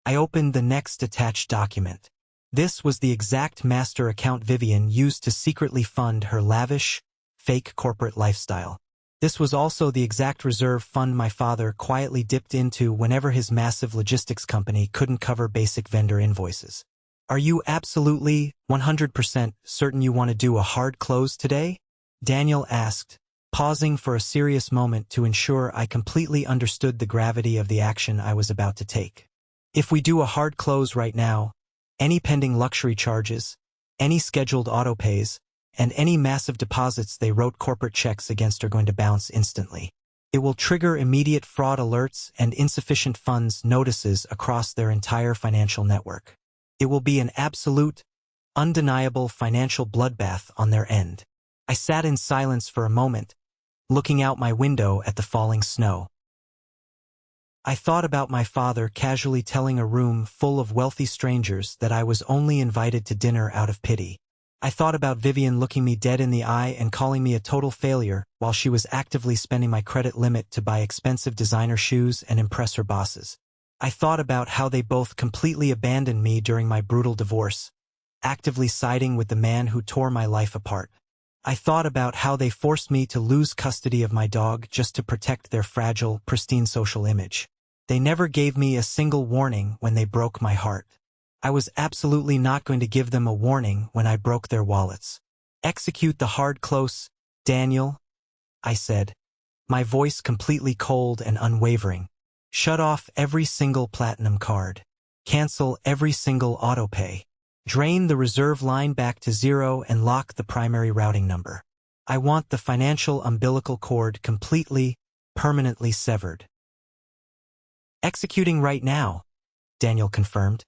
I opened the next attached document. This was the exact master account Vivian used to secretly fund her lavish, fake corporate lifestyle. This was also the exact reserve fund my father quietly dipped into whenever his massive logistics company couldn't cover basic vendor invoices. Are you absolutely 100% certain you want to do a hard close today? Daniel asked, pausing for a serious moment to ensure I completely understood the gravity of the action I was about to take. If we do a hard close right now, any pending luxury charges, any scheduled autopays, and any massive deposits they wrote corporate checks against are going to bounce instantly. It will trigger immediate fraud alerts and insufficient funds notices across their entire financial network. It will be an absolute, undeniable financial bloodbath on their end. I sat in silence for a moment, looking out my window at the falling snow. I thought about my father casually telling a room full of wealthy strangers that I was only invited to dinner out of pity. I thought about Vivian looking me dead in the eye and calling me a total failure while she was actively spending my credit limit to buy expensive designer shoes and impress her bosses. I thought about how they both completely abandoned me during my brutal divorce, actively siding with the man who tore my life apart. I thought about how they forced me to lose custody of my dog just to protect their fragile, pristine social image. They never gave me a single warning when they broke my heart. I was absolutely not going to give them a warning when I broke their wallets. Execute the hard close, Daniel, I said, my voice completely cold and unwavering. Shut off every single platinum card. Cancel every single autopay. Drain the reserve line back to 0 and lock the primary routing number. I want the financial umbilical cord completely, permanently severed. Executing right now, Daniel confirmed,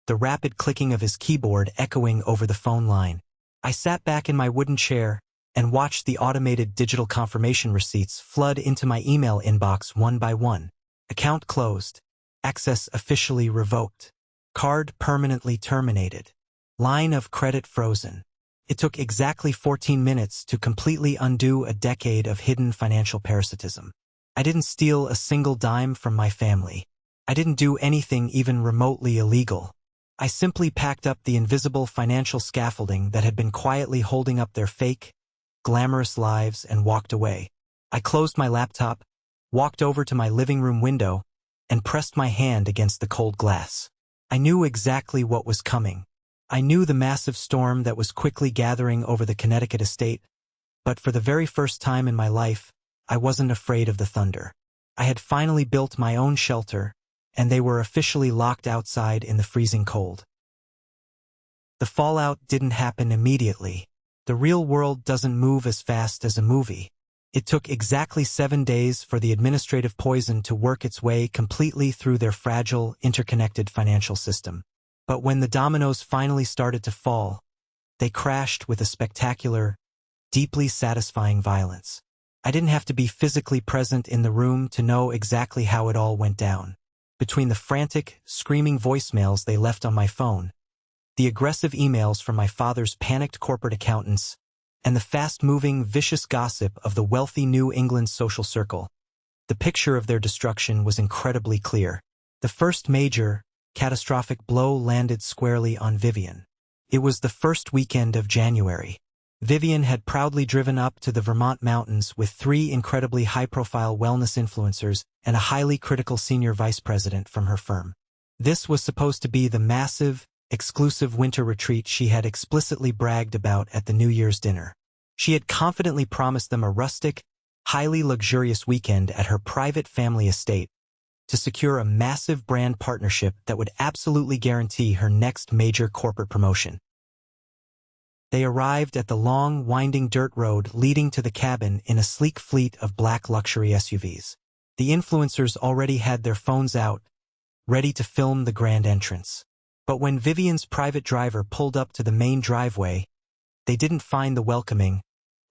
the rapid clicking of his keyboard echoing over the phone line. I sat back in my wooden chair and watched the automated digital confirmation receipts flood into my email inbox one by one. Account closed. Access officially revoked. Card permanently terminated. Line of credit frozen. It took exactly 14 minutes to completely undo a decade of hidden financial parasitism. I didn't steal a single dime from my family. I didn't do anything even remotely illegal. I simply packed up the invisible financial scaffolding that had been quietly holding up their fake, glamorous lives and walked away. I closed my laptop, walked over to my living room window, and pressed my hand against the cold glass. I knew exactly what was coming. I knew the massive storm that was quickly gathering over the Connecticut estate, but for the very first time in my life, I wasn't afraid of the thunder. I had finally built my own shelter, and they were officially locked outside in the freezing cold. The fallout didn't happen immediately. The real world doesn't move as fast as a movie. It took exactly 7 days for the administrative poison to work its way completely through their fragile, interconnected financial system. But when the dominoes finally started to fall, they crashed with a spectacular, deeply satisfying violence. I didn't have to be physically present in the room to know exactly how it all went down. Between the frantic, screaming voicemails they left on my phone, the aggressive emails from my father's panicked corporate accountants, and the fast-moving, vicious gossip of the wealthy New England social circle, the picture of their destruction was incredibly clear. The first major, catastrophic blow landed squarely on Vivian. It was the first weekend of January. Vivian had proudly driven up to the Vermont mountains with 3 incredibly high-profile wellness influencers and a highly critical senior vice president from her firm. This was supposed to be the massive, exclusive winter retreat she had explicitly bragged about at the New Year's dinner. She had confidently promised them a rustic, highly luxurious weekend at her private family estate to secure a massive brand partnership that would absolutely guarantee her next major corporate promotion. They arrived at the long, winding dirt road leading to the cabin in a sleek fleet of black luxury SUVs. The influencers already had their phones out, ready to film the grand entrance. But when Vivian's private driver pulled up to the main driveway, they didn't find the welcoming,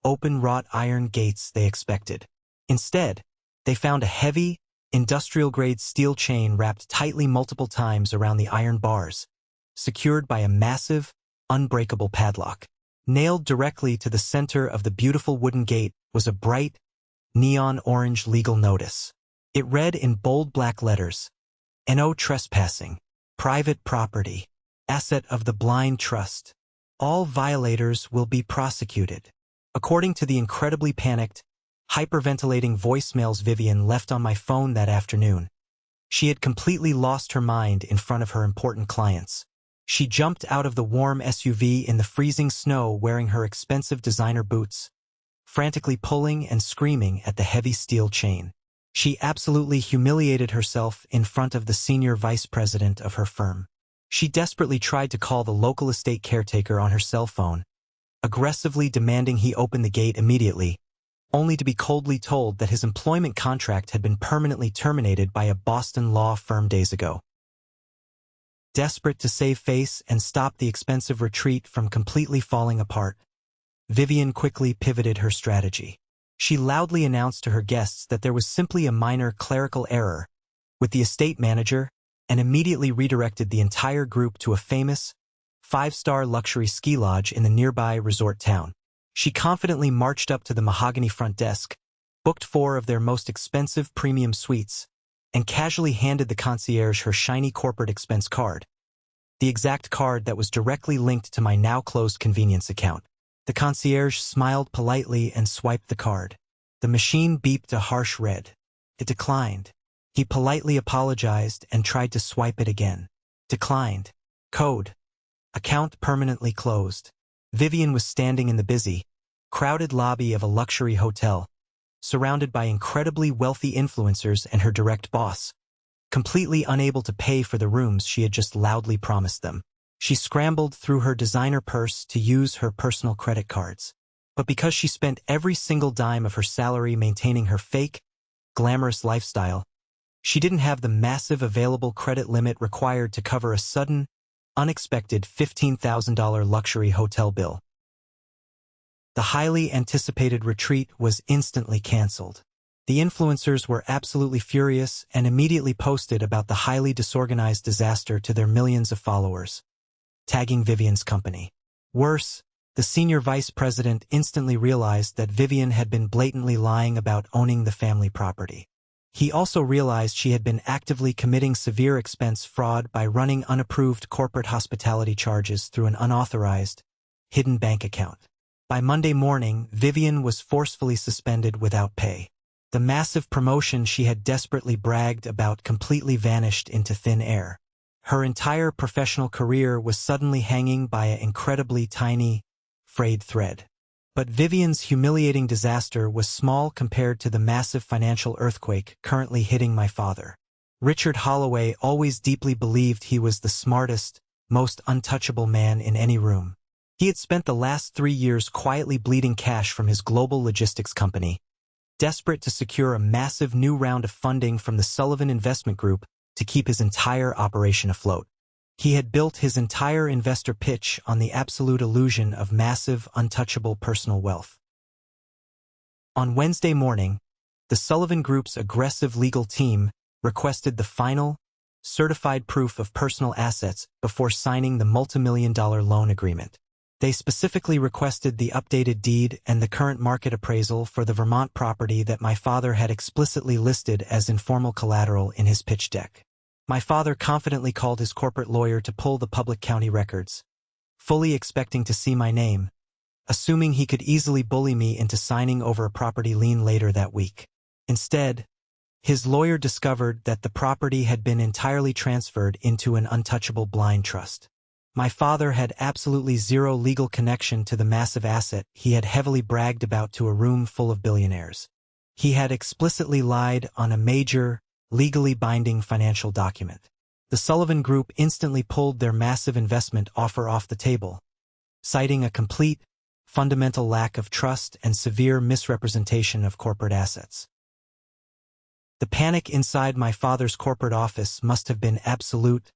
open wrought iron gates they expected. Instead, they found a heavy, industrial-grade steel chain wrapped tightly multiple times around the iron bars, secured by a massive, unbreakable padlock. Nailed directly to the center of the beautiful wooden gate was a bright, neon orange legal notice. It read in bold black letters, "No trespassing. Private property. Asset of the Blind Trust. All violators will be prosecuted." According to the incredibly panicked, hyperventilating voicemails Vivian left on my phone that afternoon, she had completely lost her mind in front of her important clients. She jumped out of the warm SUV in the freezing snow wearing her expensive designer boots, frantically pulling and screaming at the heavy steel chain. She absolutely humiliated herself in front of the senior vice president of her firm. She desperately tried to call the local estate caretaker on her cell phone, aggressively demanding he open the gate immediately, only to be coldly told that his employment contract had been permanently terminated by a Boston law firm days ago. Desperate to save face and stop the expensive retreat from completely falling apart, Vivian quickly pivoted her strategy. She loudly announced to her guests that there was simply a minor clerical error with the estate manager and immediately redirected the entire group to a famous, five-star luxury ski lodge in the nearby resort town. She confidently marched up to the mahogany front desk, booked 4 of their most expensive premium suites, and casually handed the concierge her shiny corporate expense card, the exact card that was directly linked to my now-closed convenience account. The concierge smiled politely and swiped the card. The machine beeped a harsh red. It declined. He politely apologized and tried to swipe it again. Declined. Code. Account permanently closed. Vivian was standing in the busy, crowded lobby of a luxury hotel, surrounded by incredibly wealthy influencers and her direct boss, completely unable to pay for the rooms she had just loudly promised them. She scrambled through her designer purse to use her personal credit cards. But because she spent every single dime of her salary maintaining her fake, glamorous lifestyle, she didn't have the massive available credit limit required to cover a sudden, unexpected $15,000 luxury hotel bill. The highly anticipated retreat was instantly canceled. The influencers were absolutely furious and immediately posted about the highly disorganized disaster to their millions of followers, tagging Vivian's company. Worse, the senior vice president instantly realized that Vivian had been blatantly lying about owning the family property. He also realized she had been actively committing severe expense fraud by running unapproved corporate hospitality charges through an unauthorized, hidden bank account. By Monday morning, Vivian was forcefully suspended without pay. The massive promotion she had desperately bragged about completely vanished into thin air. Her entire professional career was suddenly hanging by an incredibly tiny, frayed thread. But Vivian's humiliating disaster was small compared to the massive financial earthquake currently hitting my father. Richard Holloway always deeply believed he was the smartest, most untouchable man in any room. He had spent the last 3 years quietly bleeding cash from his global logistics company, desperate to secure a massive new round of funding from the Sullivan Investment Group to keep his entire operation afloat. He had built his entire investor pitch on the absolute illusion of massive, untouchable personal wealth. On Wednesday morning, the Sullivan Group's aggressive legal team requested the final, certified proof of personal assets before signing the multimillion-dollar loan agreement. They specifically requested the updated deed and the current market appraisal for the Vermont property that my father had explicitly listed as informal collateral in his pitch deck. My father confidently called his corporate lawyer to pull the public county records, fully expecting to see my name, assuming he could easily bully me into signing over a property lien later that week. Instead, His lawyer discovered that the property had been entirely transferred into an untouchable blind trust. My father had absolutely zero legal connection to the massive asset he had heavily bragged about to a room full of billionaires. He had explicitly lied on a major, legally binding financial document. The Sullivan Group instantly pulled their massive investment offer off the table, citing a complete, fundamental lack of trust and severe misrepresentation of corporate assets. The panic inside my father's corporate office must have been absolute,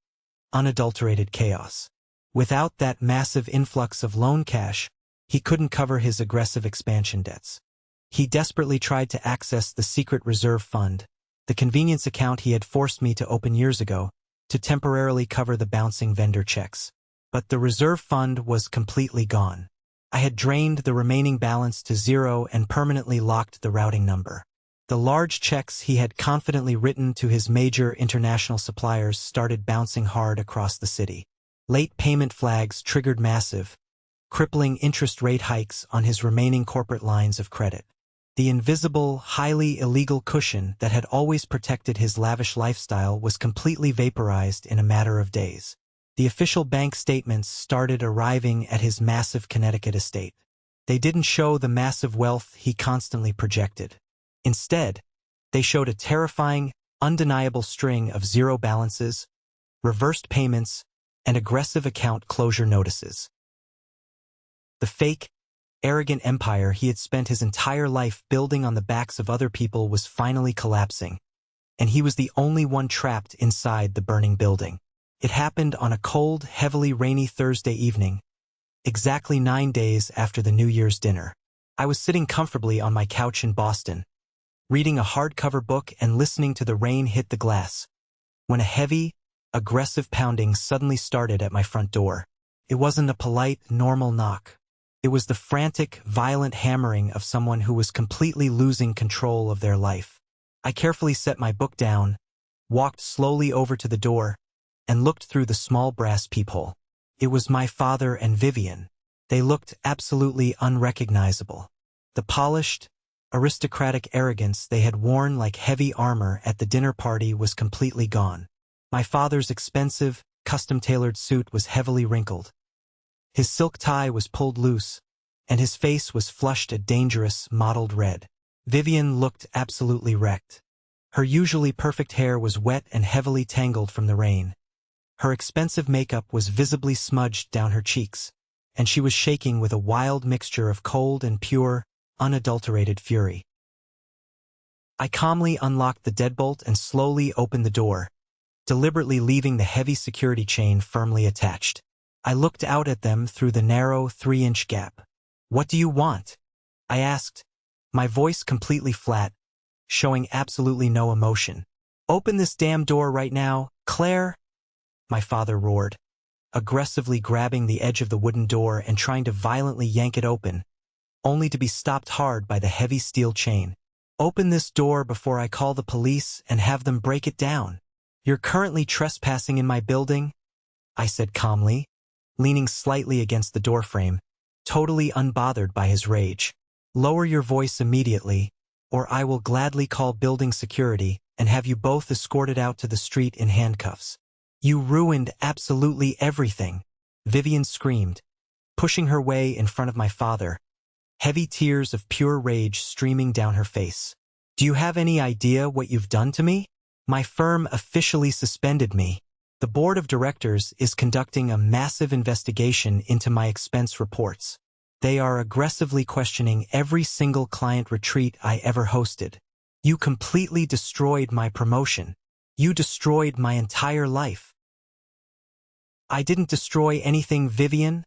unadulterated chaos. Without that massive influx of loan cash, he couldn't cover his aggressive expansion debts. He desperately tried to access the secret reserve fund, the convenience account he had forced me to open years ago, to temporarily cover the bouncing vendor checks. But the reserve fund was completely gone. I had drained the remaining balance to zero and permanently locked the routing number. The large checks he had confidently written to his major international suppliers started bouncing hard across the city. Late payment flags triggered massive, crippling interest rate hikes on his remaining corporate lines of credit. The invisible, highly illegal cushion that had always protected his lavish lifestyle was completely vaporized in a matter of days. The official bank statements started arriving at his massive Connecticut estate. They didn't show the massive wealth he constantly projected. Instead, they showed a terrifying, undeniable string of zero balances, reversed payments, and aggressive account closure notices. The fake, arrogant empire he had spent his entire life building on the backs of other people was finally collapsing, and he was the only one trapped inside the burning building. It happened on a cold, heavily rainy Thursday evening, exactly 9 days after the New Year's dinner. I was sitting comfortably on my couch in Boston, reading a hardcover book and listening to the rain hit the glass, when a heavy, aggressive pounding suddenly started at my front door. It wasn't a polite, normal knock. It was the frantic, violent hammering of someone who was completely losing control of their life. I carefully set my book down, walked slowly over to the door, and looked through the small brass peephole. It was my father and Vivian. They looked absolutely unrecognizable. The polished, aristocratic arrogance they had worn like heavy armor at the dinner party was completely gone. My father's expensive, custom-tailored suit was heavily wrinkled. His silk tie was pulled loose, and his face was flushed a dangerous, mottled red. Vivian looked absolutely wrecked. Her usually perfect hair was wet and heavily tangled from the rain. Her expensive makeup was visibly smudged down her cheeks, and she was shaking with a wild mixture of cold and pure, unadulterated fury. I calmly unlocked the deadbolt and slowly opened the door, deliberately leaving the heavy security chain firmly attached. I looked out at them through the narrow 3-inch gap. "What do you want?" I asked, my voice completely flat, showing absolutely no emotion. "Open this damn door right now, Claire!" my father roared, aggressively grabbing the edge of the wooden door and trying to violently yank it open, only to be stopped hard by the heavy steel chain. "Open this door before I call the police and have them break it down. You're currently trespassing in my building," I said calmly, leaning slightly against the doorframe, totally unbothered by his rage. "Lower your voice immediately, or I will gladly call building security and have you both escorted out to the street in handcuffs. You ruined absolutely everything," Vivian screamed, pushing her way in front of my father, heavy tears of pure rage streaming down her face. "Do you have any idea what you've done to me? My firm officially suspended me. The board of directors is conducting a massive investigation into my expense reports. They are aggressively questioning every single client retreat I ever hosted. You completely destroyed my promotion. You destroyed my entire life." "I didn't destroy anything, Vivian,"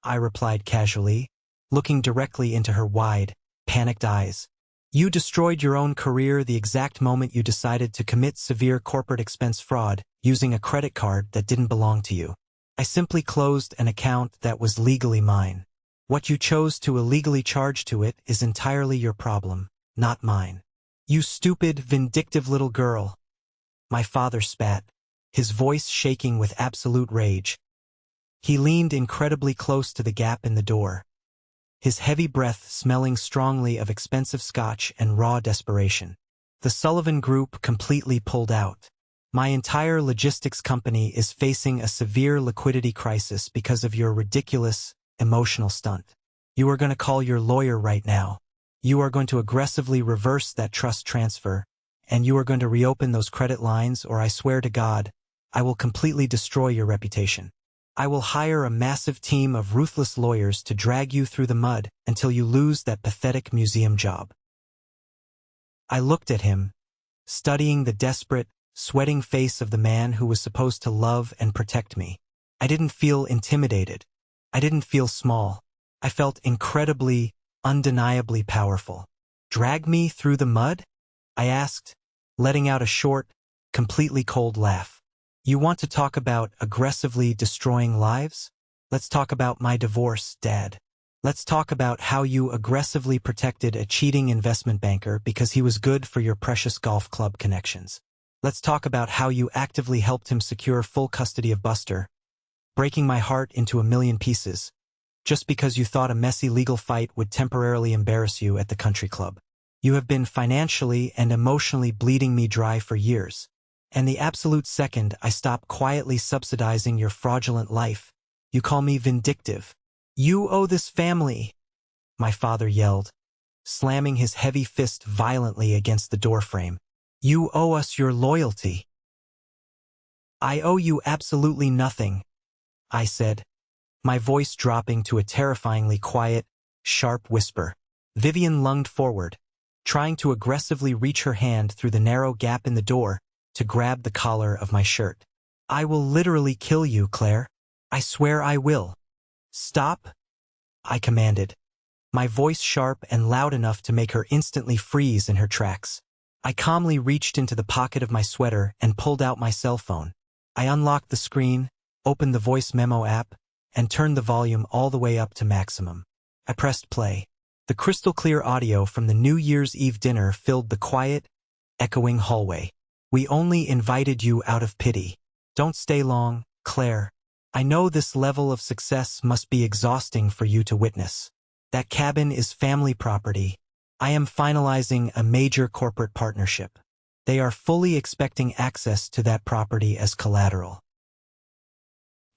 I replied casually, looking directly into her wide, panicked eyes. "You destroyed your own career the exact moment you decided to commit severe corporate expense fraud using a credit card that didn't belong to you. I simply closed an account that was legally mine. What you chose to illegally charge to it is entirely your problem, not mine. You stupid, vindictive little girl." My father spat, his voice shaking with absolute rage. He leaned incredibly close to the gap in the door, his heavy breath smelling strongly of expensive scotch and raw desperation. The Sullivan Group completely pulled out. My entire logistics company is facing a severe liquidity crisis because of your ridiculous, emotional stunt. You are going to call your lawyer right now. You are going to aggressively reverse that trust transfer, and you are going to reopen those credit lines, or I swear to God, I will completely destroy your reputation. I will hire a massive team of ruthless lawyers to drag you through the mud until you lose that pathetic museum job. I looked at him, studying the desperate, sweating face of the man who was supposed to love and protect me. I didn't feel intimidated. I didn't feel small. I felt incredibly, undeniably powerful. Drag me through the mud? I asked, letting out a short, completely cold laugh. You want to talk about aggressively destroying lives? Let's talk about my divorce, Dad. Let's talk about how you aggressively protected a cheating investment banker because he was good for your precious golf club connections. Let's talk about how you actively helped him secure full custody of Buster, breaking my heart into a million pieces, just because you thought a messy legal fight would temporarily embarrass you at the country club. You have been financially and emotionally bleeding me dry for years, and the absolute second I stop quietly subsidizing your fraudulent life, you call me vindictive. You owe this family, my father yelled, slamming his heavy fist violently against the doorframe. You owe us your loyalty. I owe you absolutely nothing, I said, my voice dropping to a terrifyingly quiet, sharp whisper. Vivian lunged forward, trying to aggressively reach her hand through the narrow gap in the door to grab the collar of my shirt. I will literally kill you, Claire. I swear I will. Stop, I commanded, my voice sharp and loud enough to make her instantly freeze in her tracks. I calmly reached into the pocket of my sweater and pulled out my cell phone. I unlocked the screen, opened the voice memo app, and turned the volume all the way up to maximum. I pressed play. The crystal-clear audio from the New Year's Eve dinner filled the quiet, echoing hallway. We only invited you out of pity. Don't stay long, Claire. I know this level of success must be exhausting for you to witness. That cabin is family property. I am finalizing a major corporate partnership. They are fully expecting access to that property as collateral.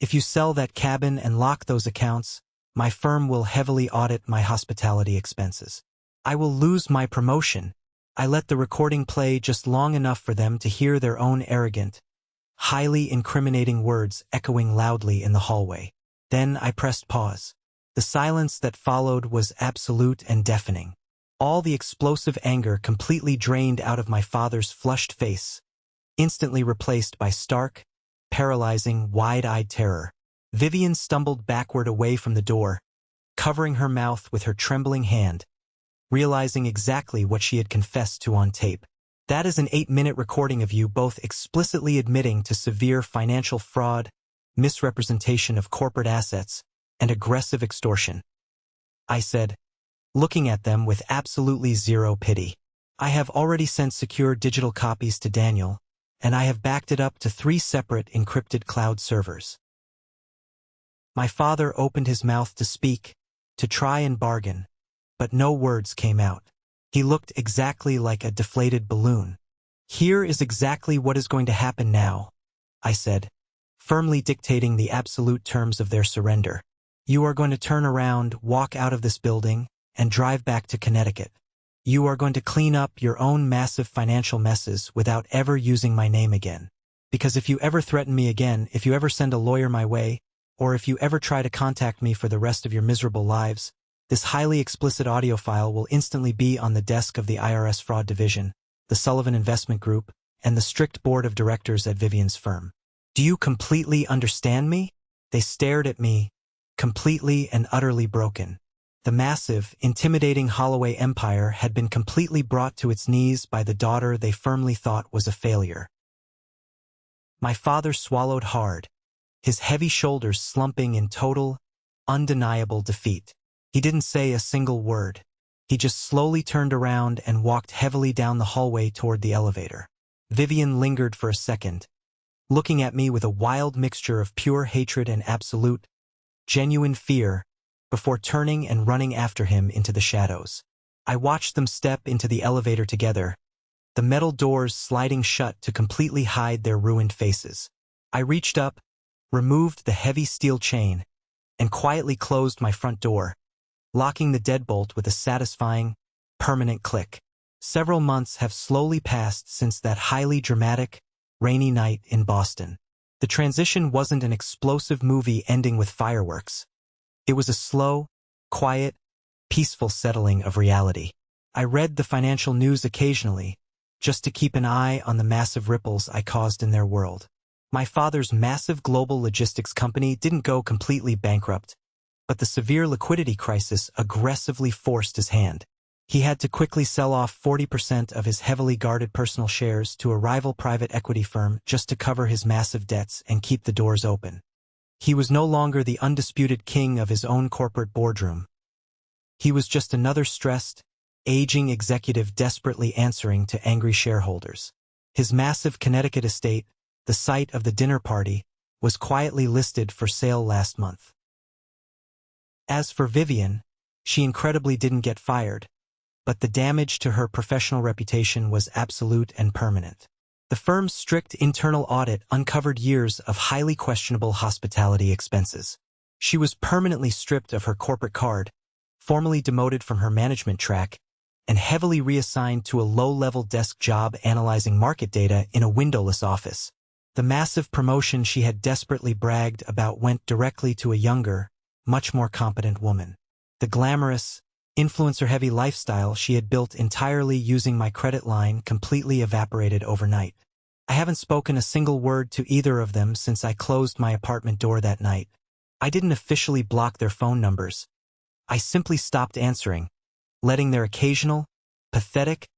If you sell that cabin and lock those accounts, my firm will heavily audit my hospitality expenses. I will lose my promotion. I let the recording play just long enough for them to hear their own arrogant, highly incriminating words echoing loudly in the hallway. Then I pressed pause. The silence that followed was absolute and deafening. All the explosive anger completely drained out of my father's flushed face, instantly replaced by stark, paralyzing, wide-eyed terror. Vivian stumbled backward away from the door, covering her mouth with her trembling hand, realizing exactly what she had confessed to on tape. That is an 8-minute recording of you both explicitly admitting to severe financial fraud, misrepresentation of corporate assets, and aggressive extortion, I said, looking at them with absolutely zero pity. I have already sent secure digital copies to Daniel, and I have backed it up to 3 separate encrypted cloud servers. My father opened his mouth to speak, to try and bargain, but no words came out. He looked exactly like a deflated balloon. Here is exactly what is going to happen now, I said, firmly dictating the absolute terms of their surrender. You are going to turn around, walk out of this building, and drive back to Connecticut. You are going to clean up your own massive financial messes without ever using my name again. Because if you ever threaten me again, if you ever send a lawyer my way, or if you ever try to contact me for the rest of your miserable lives, this highly explicit audio file will instantly be on the desk of the IRS Fraud Division, the Sullivan Investment Group, and the strict board of directors at Vivian's firm. Do you completely understand me? They stared at me, completely and utterly broken. The massive, intimidating Holloway empire had been completely brought to its knees by the daughter they firmly thought was a failure. My father swallowed hard, his heavy shoulders slumping in total, undeniable defeat. He didn't say a single word. He just slowly turned around and walked heavily down the hallway toward the elevator. Vivian lingered for a second, looking at me with a wild mixture of pure hatred and absolute, genuine fear, before turning and running after him into the shadows. I watched them step into the elevator together, the metal doors sliding shut to completely hide their ruined faces. I reached up, removed the heavy steel chain, and quietly closed my front door, locking the deadbolt with a satisfying, permanent click. Several months have slowly passed since that highly dramatic, rainy night in Boston. The transition wasn't an explosive movie ending with fireworks. It was a slow, quiet, peaceful settling of reality. I read the financial news occasionally, just to keep an eye on the massive ripples I caused in their world. My father's massive global logistics company didn't go completely bankrupt, but the severe liquidity crisis aggressively forced his hand. He had to quickly sell off 40% of his heavily guarded personal shares to a rival private equity firm just to cover his massive debts and keep the doors open. He was no longer the undisputed king of his own corporate boardroom. He was just another stressed, aging executive desperately answering to angry shareholders. His massive Connecticut estate, the site of the dinner party, was quietly listed for sale last month. As for Vivian, she incredibly didn't get fired, but the damage to her professional reputation was absolute and permanent. The firm's strict internal audit uncovered years of highly questionable hospitality expenses. She was permanently stripped of her corporate card, formally demoted from her management track, and heavily reassigned to a low-level desk job analyzing market data in a windowless office. The massive promotion she had desperately bragged about went directly to a younger, much more competent woman. The glamorous, influencer-heavy lifestyle she had built entirely using my credit line completely evaporated overnight. I haven't spoken a single word to either of them since I closed my apartment door that night. I didn't officially block their phone numbers. I simply stopped answering, letting their occasional, pathetic,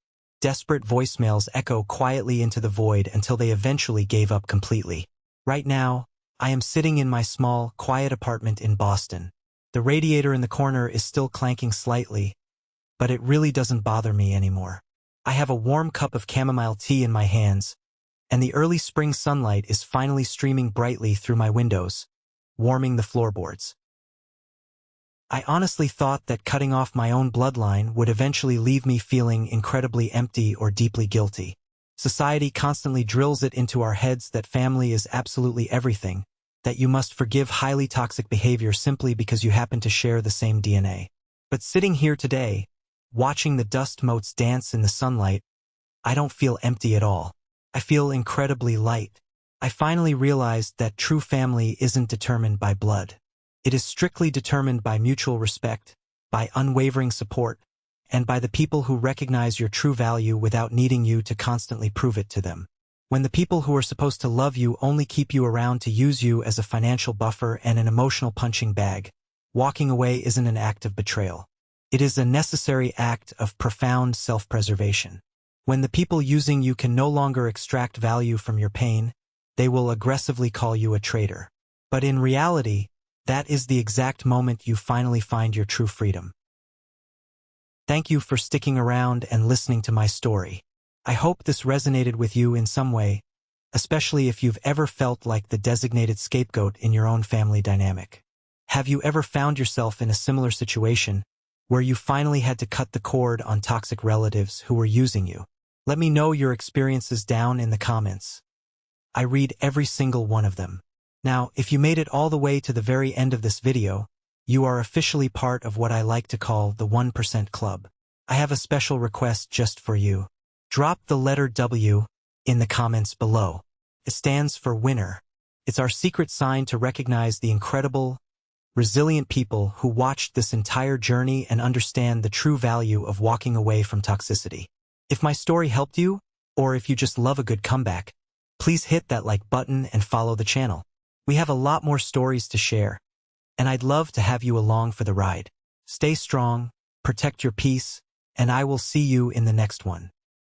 desperate voicemails echo quietly into the void until they eventually gave up completely. Right now, I am sitting in my small, quiet apartment in Boston. The radiator in the corner is still clanking slightly, but it really doesn't bother me anymore. I have a warm cup of chamomile tea in my hands, and the early spring sunlight is finally streaming brightly through my windows, warming the floorboards. I honestly thought that cutting off my own bloodline would eventually leave me feeling incredibly empty or deeply guilty. Society constantly drills it into our heads that family is absolutely everything, that you must forgive highly toxic behavior simply because you happen to share the same DNA. But sitting here today, watching the dust motes dance in the sunlight, I don't feel empty at all. I feel incredibly light. I finally realized that true family isn't determined by blood. It is strictly determined by mutual respect, by unwavering support, and by the people who recognize your true value without needing you to constantly prove it to them. When the people who are supposed to love you only keep you around to use you as a financial buffer and an emotional punching bag, walking away isn't an act of betrayal. It is a necessary act of profound self-preservation. When the people using you can no longer extract value from your pain, they will aggressively call you a traitor. But in reality, that is the exact moment you finally find your true freedom. Thank you for sticking around and listening to my story. I hope this resonated with you in some way, especially if you've ever felt like the designated scapegoat in your own family dynamic. Have you ever found yourself in a similar situation where you finally had to cut the cord on toxic relatives who were using you? Let me know your experiences down in the comments. I read every single one of them. Now, if you made it all the way to the very end of this video, you are officially part of what I like to call the 1% Club. I have a special request just for you. Drop the letter W in the comments below. It stands for winner. It's our secret sign to recognize the incredible, resilient people who watched this entire journey and understand the true value of walking away from toxicity. If my story helped you, or if you just love a good comeback, please hit that like button and follow the channel. We have a lot more stories to share, and I'd love to have you along for the ride. Stay strong, protect your peace, and I will see you in the next one.